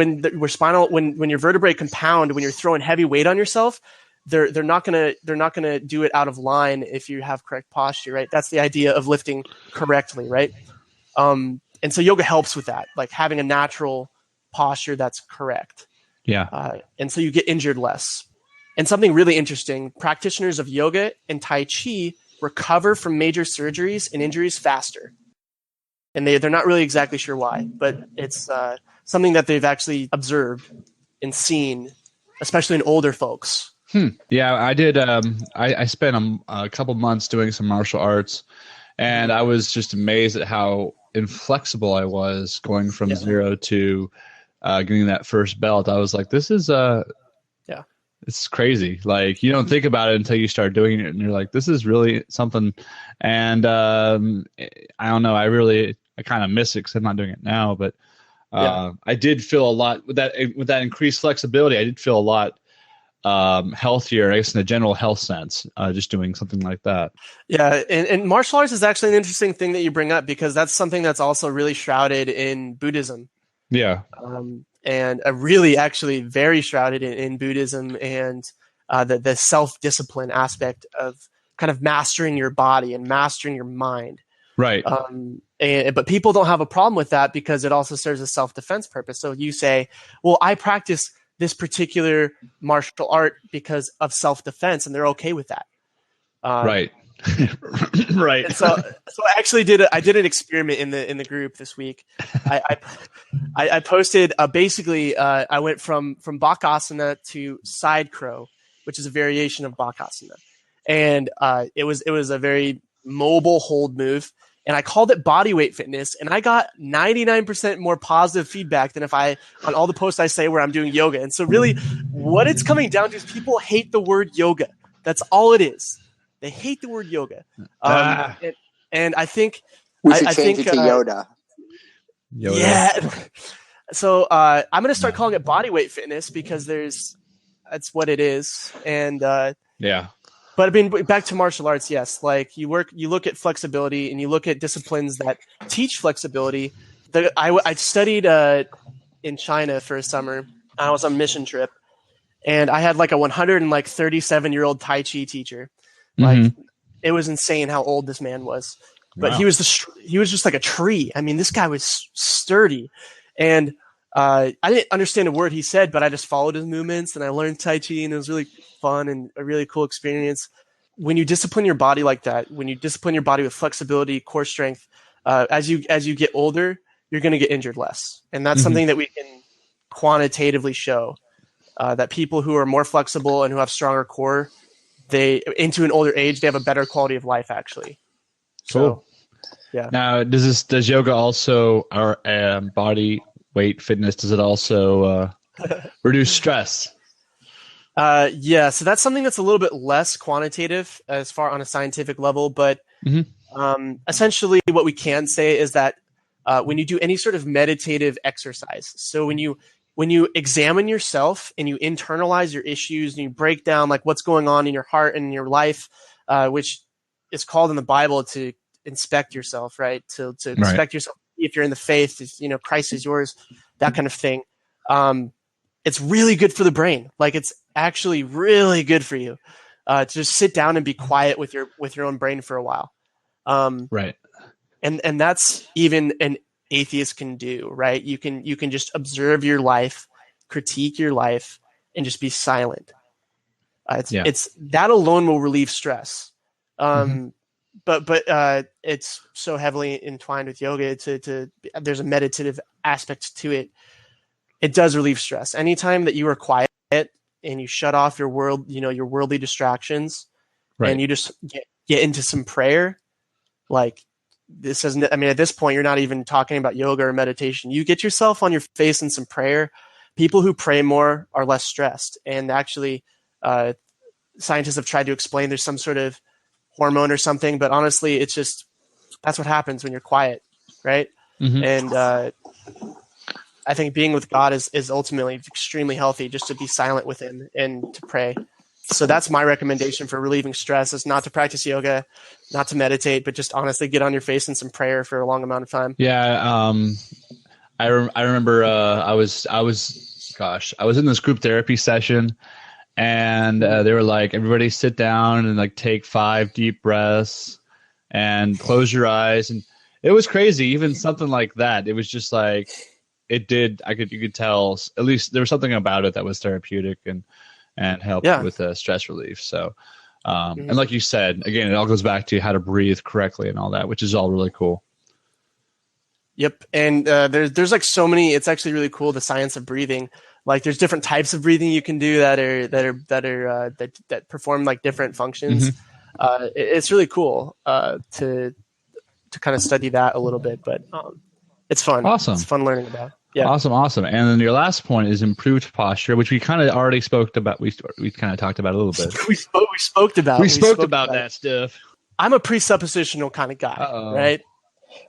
Speaker 1: your vertebrae compound, when you're throwing heavy weight on yourself, they're not gonna do it out of line if you have correct posture, right? That's the idea of lifting correctly, right? And so yoga helps with that, like having a natural posture that's correct.
Speaker 3: Yeah.
Speaker 1: And so you get injured less. And something really interesting: practitioners of yoga and Tai Chi recover from major surgeries and injuries faster. And they're not really exactly sure why, but it's something that they've actually observed and seen, especially in older folks.
Speaker 3: Yeah, I did. I spent a couple months doing some martial arts, and I was just amazed at how inflexible I was going from zero to getting that first belt. I was like, this is it's crazy. Like, you don't think about it until you start doing it, and you're like, this is really something. And I don't know. I kind of miss it because I'm not doing it now. But I did feel a lot with that increased flexibility. I did feel a lot healthier, I guess, in a general health sense, just doing something like that. Yeah,
Speaker 1: and martial arts is actually an interesting thing that you bring up, because that's something that's also really shrouded in Buddhism.
Speaker 3: Yeah.
Speaker 1: And really actually very shrouded in Buddhism, and the self-discipline aspect of kind of mastering your body and mastering your mind.
Speaker 3: Right.
Speaker 1: But people don't have a problem with that because it also serves a self-defense purpose. So you say, well, I practice this particular martial art because of self-defense, and they're okay with that.
Speaker 3: Right. Right.
Speaker 1: And so I actually did an experiment in the group this week. I posted basically I went from Bakasana to side crow, which is a variation of Bakasana, and it was a very mobile hold move, and I called it body weight fitness, and I got 99% more positive feedback than on all the posts I say where I'm doing yoga. And so really what it's coming down to is people hate the word yoga. That's all it is. They hate the word yoga. And I think
Speaker 2: we should change it to Yoda.
Speaker 1: Yeah. So I'm going to start calling it body weight fitness because that's what it is. And
Speaker 3: yeah.
Speaker 1: But I mean, back to martial arts, yes. Like you look at flexibility and you look at disciplines that teach flexibility. I studied in China for a summer. I was on a mission trip, and I had like a 137-year-old Tai Chi teacher. Like it was insane how old this man was, but wow. He was just like a tree. I mean, this guy was sturdy, and I didn't understand a word he said, but I just followed his movements and I learned Tai Chi, and it was really fun and a really cool experience. When you discipline your body like that, when you discipline your body with flexibility, core strength, as you get older, you're going to get injured less, and that's something that we can quantitatively show that people who are more flexible and who have stronger core, into an older age, they have a better quality of life, actually.
Speaker 3: Cool.
Speaker 1: So, yeah.
Speaker 3: Now, does yoga also, or body weight fitness, does it also reduce stress?
Speaker 1: Yeah. So that's something that's a little bit less quantitative as far on a scientific level, but essentially what we can say is that when you do any sort of meditative exercise, so when you examine yourself and you internalize your issues and you break down like what's going on in your heart and in your life, which is called in the Bible to inspect yourself, right? To inspect yourself, if you're in the faith, Christ is yours, that kind of thing. It's really good for the brain. Like it's actually really good for you to just sit down and be quiet with your own brain for a while.
Speaker 3: Right.
Speaker 1: And that's even an atheist can do, right? You can just observe your life, critique your life, and just be silent. It's that alone will relieve stress. But it's so heavily entwined with yoga. There's a meditative aspect to it. It does relieve stress. Anytime that you are quiet and you shut off your world, your worldly distractions, right, and you just get into some prayer, like. This isn't, I mean, at this point, you're not even talking about yoga or meditation. You get yourself on your face in some prayer. People who pray more are less stressed. And actually, scientists have tried to explain there's some sort of hormone or something, but honestly, it's just, that's what happens when you're quiet, right? And I think being with God is ultimately extremely healthy, just to be silent within and to pray. So that's my recommendation for relieving stress, is not to practice yoga, not to meditate, but just honestly get on your face in some prayer for a long amount of time.
Speaker 3: Yeah. I remember I was in this group therapy session, and they were like, everybody sit down and like take 5 deep breaths and close your eyes. And it was crazy. Even something like that. It was just like, you could tell, at least there was something about it that was therapeutic and helped with stress relief. So, and like you said, again, it all goes back to how to breathe correctly and all that, which is all really cool.
Speaker 1: Yep. And there's like so many, it's actually really cool, the science of breathing. Like there's different types of breathing you can do that perform like different functions. It's really cool to kind of study that a little bit, but it's fun.
Speaker 3: Awesome.
Speaker 1: It's fun learning about. Yeah.
Speaker 3: Awesome. And then your last point is improved posture, which we kind of already spoke about. We kind of talked about a little bit.
Speaker 1: We spoke about
Speaker 3: that stuff.
Speaker 1: I'm a presuppositional kind of guy, right?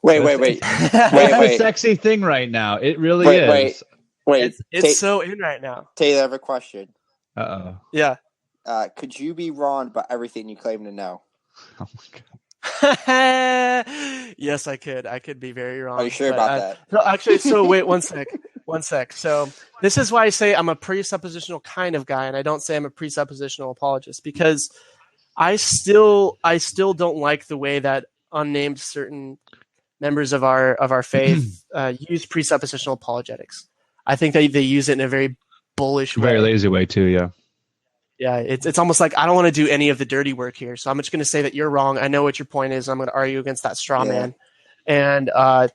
Speaker 2: Wait.
Speaker 3: It's a sexy thing right now. It really is.
Speaker 2: Wait.
Speaker 1: It's so in right now.
Speaker 2: Taylor, I have a question.
Speaker 1: Yeah.
Speaker 2: Could you be wrong about everything you claim to know?
Speaker 3: Oh my God.
Speaker 1: Yes, I could. I could be very wrong.
Speaker 2: Are you sure about that?
Speaker 1: No, actually, so wait one sec. So this is why I say I'm a presuppositional kind of guy, and I don't say I'm a presuppositional apologist, because I still don't like the way that unnamed certain members of our faith use presuppositional apologetics. I think they use it in a very bullish way.
Speaker 3: Very lazy way too, yeah.
Speaker 1: Yeah, it's almost like I don't want to do any of the dirty work here, so I'm just going to say that you're wrong. I know what your point is. I'm going to argue against that straw man. And I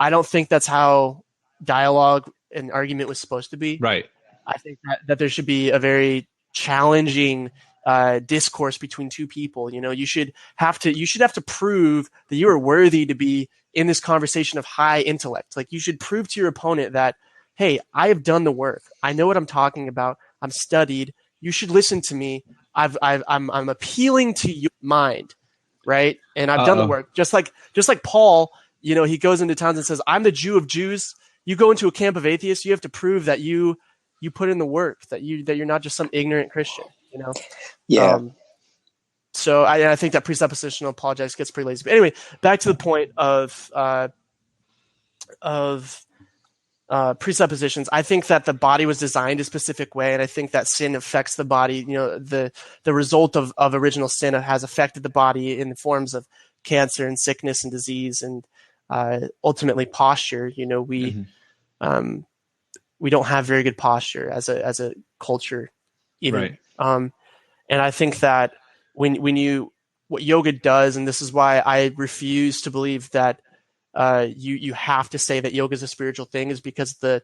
Speaker 1: don't think that's how dialogue and argument was supposed to be.
Speaker 3: Right.
Speaker 1: I think that there should be a very challenging discourse between two people. You know, you should have to prove that you are worthy to be in this conversation of high intellect. Like, you should prove to your opponent that, hey, I have done the work. I know what I'm talking about. I'm studied. You should listen to me. I'm appealing to your mind, right? And I've done the work. Just like Paul, you know, he goes into towns and says, "I'm the Jew of Jews." You go into a camp of atheists, you have to prove that you put in the work, that you're not just some ignorant Christian, you know?
Speaker 2: Yeah.
Speaker 1: So I think that presuppositional apologetics gets pretty lazy. But anyway, back to the point of presuppositions. I think that the body was designed a specific way, and I think that sin affects the body. You know, the result of original sin has affected the body in the forms of cancer and sickness and disease, and ultimately posture. You know, we don't have very good posture as a culture, even.
Speaker 3: Right.
Speaker 1: And I think that when what yoga does, and this is why I refuse to believe that you have to say that yoga is a spiritual thing, is because the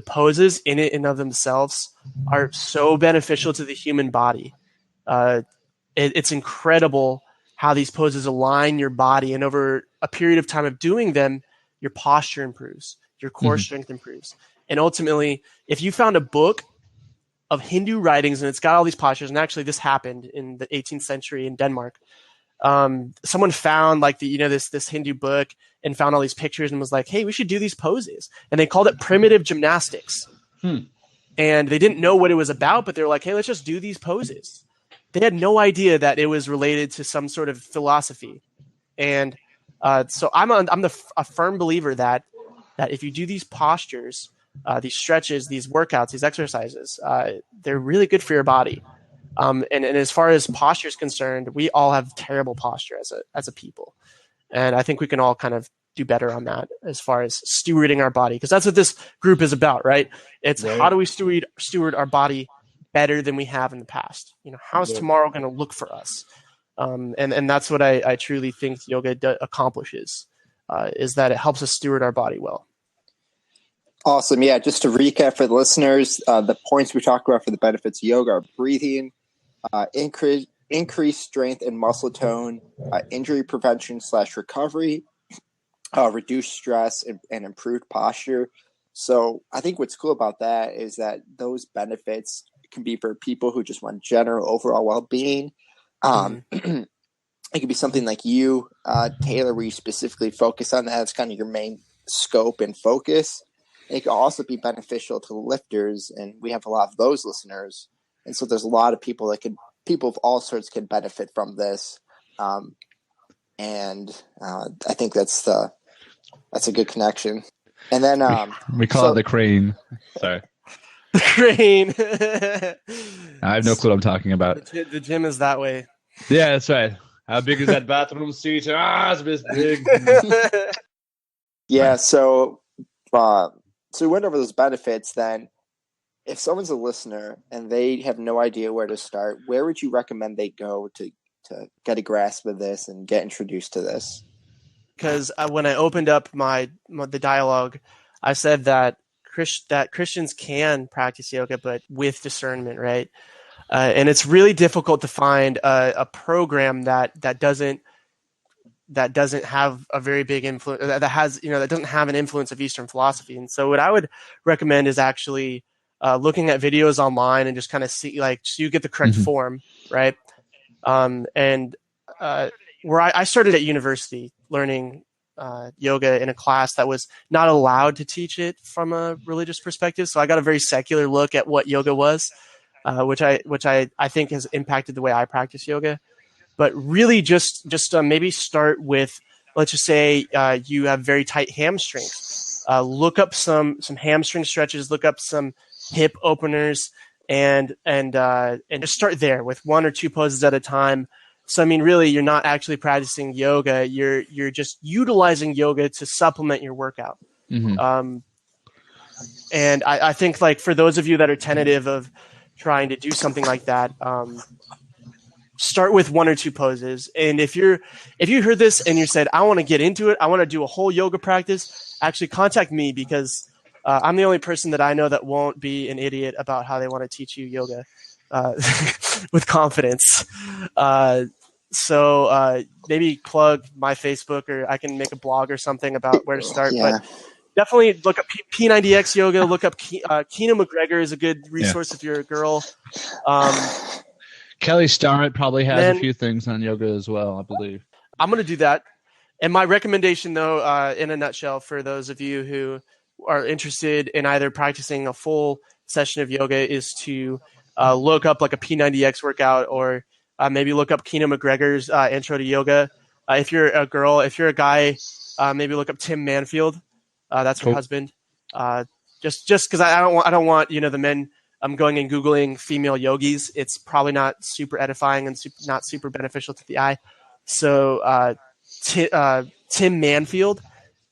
Speaker 1: poses in it and of themselves are so beneficial to the human body. It's incredible how these poses align your body, and over a period of time of doing them, your posture improves, your core strength improves. And ultimately, if you found a book of Hindu writings and it's got all these postures, and actually this happened in the 18th century in Denmark, someone found like this Hindu book and found all these pictures and was like, "Hey, we should do these poses." And they called it primitive gymnastics. And they didn't know what it was about, but they were like, "Hey, let's just do these poses." They had no idea that it was related to some sort of philosophy. And so I'm a firm believer that if you do these postures, these stretches, these workouts, these exercises, they're really good for your body. And as far as posture is concerned, we all have terrible posture as a people. And I think we can all kind of do better on that as far as stewarding our body, because that's what this group is about, right? It's how do we steward our body better than we have in the past? You know, how's tomorrow going to look for us? And that's what I truly think yoga accomplishes, is that it helps us steward our body well.
Speaker 2: Awesome. Yeah, just to recap for the listeners, the points we talked about for the benefits of yoga are breathing, increased strength and muscle tone, injury prevention / recovery, reduced stress, and improved posture. So I think what's cool about that is that those benefits can be for people who just want general overall well-being. It could be something like you, Taylor, where you specifically focus on that. It's kind of your main scope and focus. It can also be beneficial to lifters, and we have a lot of those listeners. And so there's a lot of people people of all sorts can benefit from this. And I think that's a good connection. And then
Speaker 3: we call it the crane. Sorry.
Speaker 1: The crane.
Speaker 3: I have no clue what I'm talking about.
Speaker 1: The gym is that way.
Speaker 3: Yeah, that's right. How big is that bathroom seat? It's this big.
Speaker 2: Yeah, so we went over those benefits. Then if someone's a listener and they have no idea where to start, where would you recommend they go to get a grasp of this and get introduced to this?
Speaker 1: Because when I opened up the dialogue, I said that Christians can practice yoga, but with discernment, right? And it's really difficult to find a program that doesn't have a very big influence, that doesn't have an influence of Eastern philosophy. And so what I would recommend is actually looking at videos online and just kind of see, like, so you get the correct form, right? Where I started at university learning yoga in a class that was not allowed to teach it from a religious perspective. So I got a very secular look at what yoga was, which I think has impacted the way I practice yoga. But really just maybe start with, let's just say you have very tight hamstrings. Look up some hamstring stretches, look up some hip openers, and just start there with one or two poses at a time. So, I mean, really, you're not actually practicing yoga. You're just utilizing yoga to supplement your workout.
Speaker 3: Mm-hmm.
Speaker 1: And I think, like, for those of you that are tentative of trying to do something like that, start with 1 or 2 poses. And if you heard this and you said, I want to get into it, I want to do a whole yoga practice, actually contact me, because I'm the only person that I know that won't be an idiot about how they want to teach you yoga with confidence. So maybe plug my Facebook, or I can make a blog or something about where to start.
Speaker 2: Yeah.
Speaker 1: But definitely look up P90X yoga. Look up Keena McGregor is a good resource if you're a girl.
Speaker 3: Kelly Starrett probably has a few things on yoga as well, I believe.
Speaker 1: I'm going to do that. And my recommendation, though, in a nutshell, for those of you who are interested in either practicing a full session of yoga, is to look up like a P90X workout, or maybe look up Keena McGregor's Intro to Yoga. If you're a girl, if you're a guy, maybe look up Tim Manfield. That's her husband. Just because I don't want the men going and Googling female yogis. It's probably not super edifying and not super beneficial to the eye. So Tim Manfield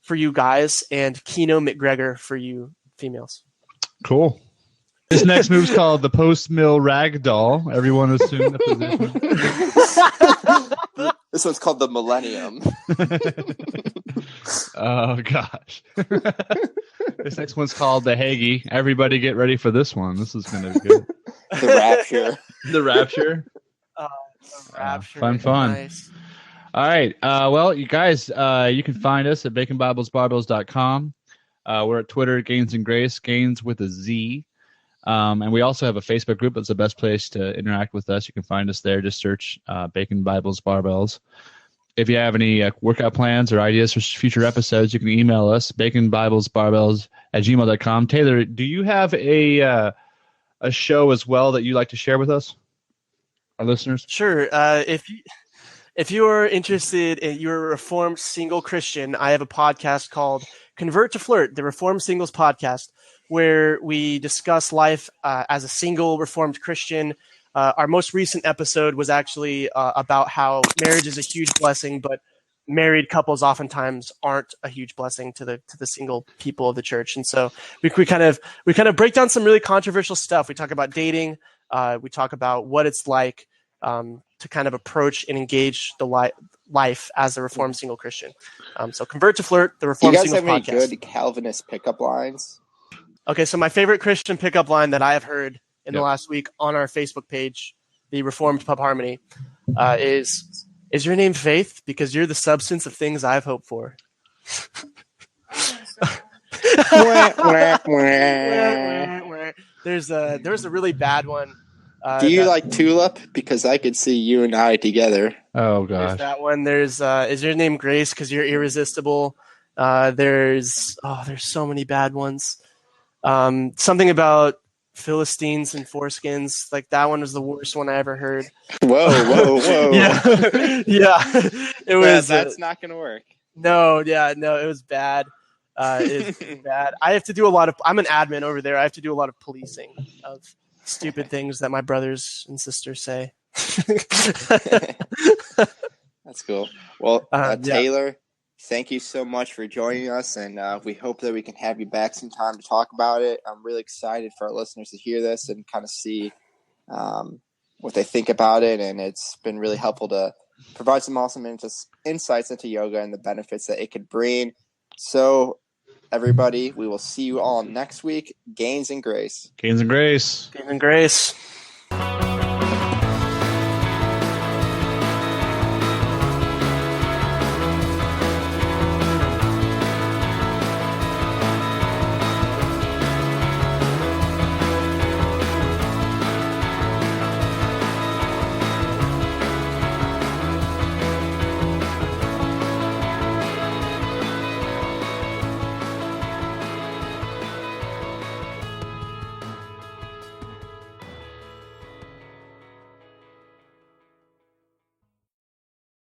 Speaker 1: for you guys, and Keno McGregor for you females.
Speaker 3: Cool. This next move is called the post-mill ragdoll. Everyone assume the position.
Speaker 2: This one's called the Millennium.
Speaker 3: Oh, gosh. This next one's called the Hagee. Everybody get ready for this one. This is going to be good.
Speaker 2: The Rapture.
Speaker 3: The Rapture.
Speaker 1: The Rapture.
Speaker 3: Fun.
Speaker 1: Nice.
Speaker 3: All right. Well, you guys, you can find us at baconbiblesbarbells.com. We're at Twitter, Gainz and Grace, Gainz with a Z. And we also have a Facebook group. That's the best place to interact with us. You can find us there. Just search Bacon Bibles Barbells. If you have any workout plans or ideas for future episodes, you can email us, baconbiblesbarbells@gmail.com. Taylor, do you have a show as well that you'd like to share with us, our listeners?
Speaker 1: Sure. If you are interested in, you're a Reformed single Christian, I have a podcast called Convert to Flirt, the Reformed Singles Podcast, where we discuss life as a single Reformed Christian. Our most recent episode was actually about how marriage is a huge blessing, but married couples oftentimes aren't a huge blessing to the single people of the church. And so we kind of break down some really controversial stuff. We talk about dating. We talk about what it's like to kind of approach and engage the life as a Reformed single Christian. So Convert to Flirt, the Reformed Singles Podcast.
Speaker 2: Do you guys have any good Calvinist pickup lines?
Speaker 1: Okay, so my favorite Christian pickup line that I have heard in the last week on our Facebook page, the Reformed Pub Harmony, is your name Faith? Because you're the substance of things I've hoped for. There's a really bad one.
Speaker 2: Do you like Tulip? Because I could see you and I together.
Speaker 3: Oh, gosh.
Speaker 1: There's that one. There's is your name Grace? Because you're irresistible. There's so many bad ones. Something about Philistines and foreskins. Like, that one was the worst one I ever heard.
Speaker 2: Whoa.
Speaker 1: Yeah. It was.
Speaker 2: That's not going to work.
Speaker 1: No, it was bad. It's bad. I have to do I'm an admin over there. I have to do a lot of policing of stupid things that my brothers and sisters say.
Speaker 2: That's cool. Well, Taylor, thank you so much for joining us, and we hope that we can have you back sometime to talk about it. I'm really excited for our listeners to hear this and kind of see what they think about it, and it's been really helpful to provide some awesome insights into yoga and the benefits that it could bring. So, everybody, we will see you all next week. Gainz and Grace.
Speaker 3: Gainz and Grace.
Speaker 1: Gainz and Grace.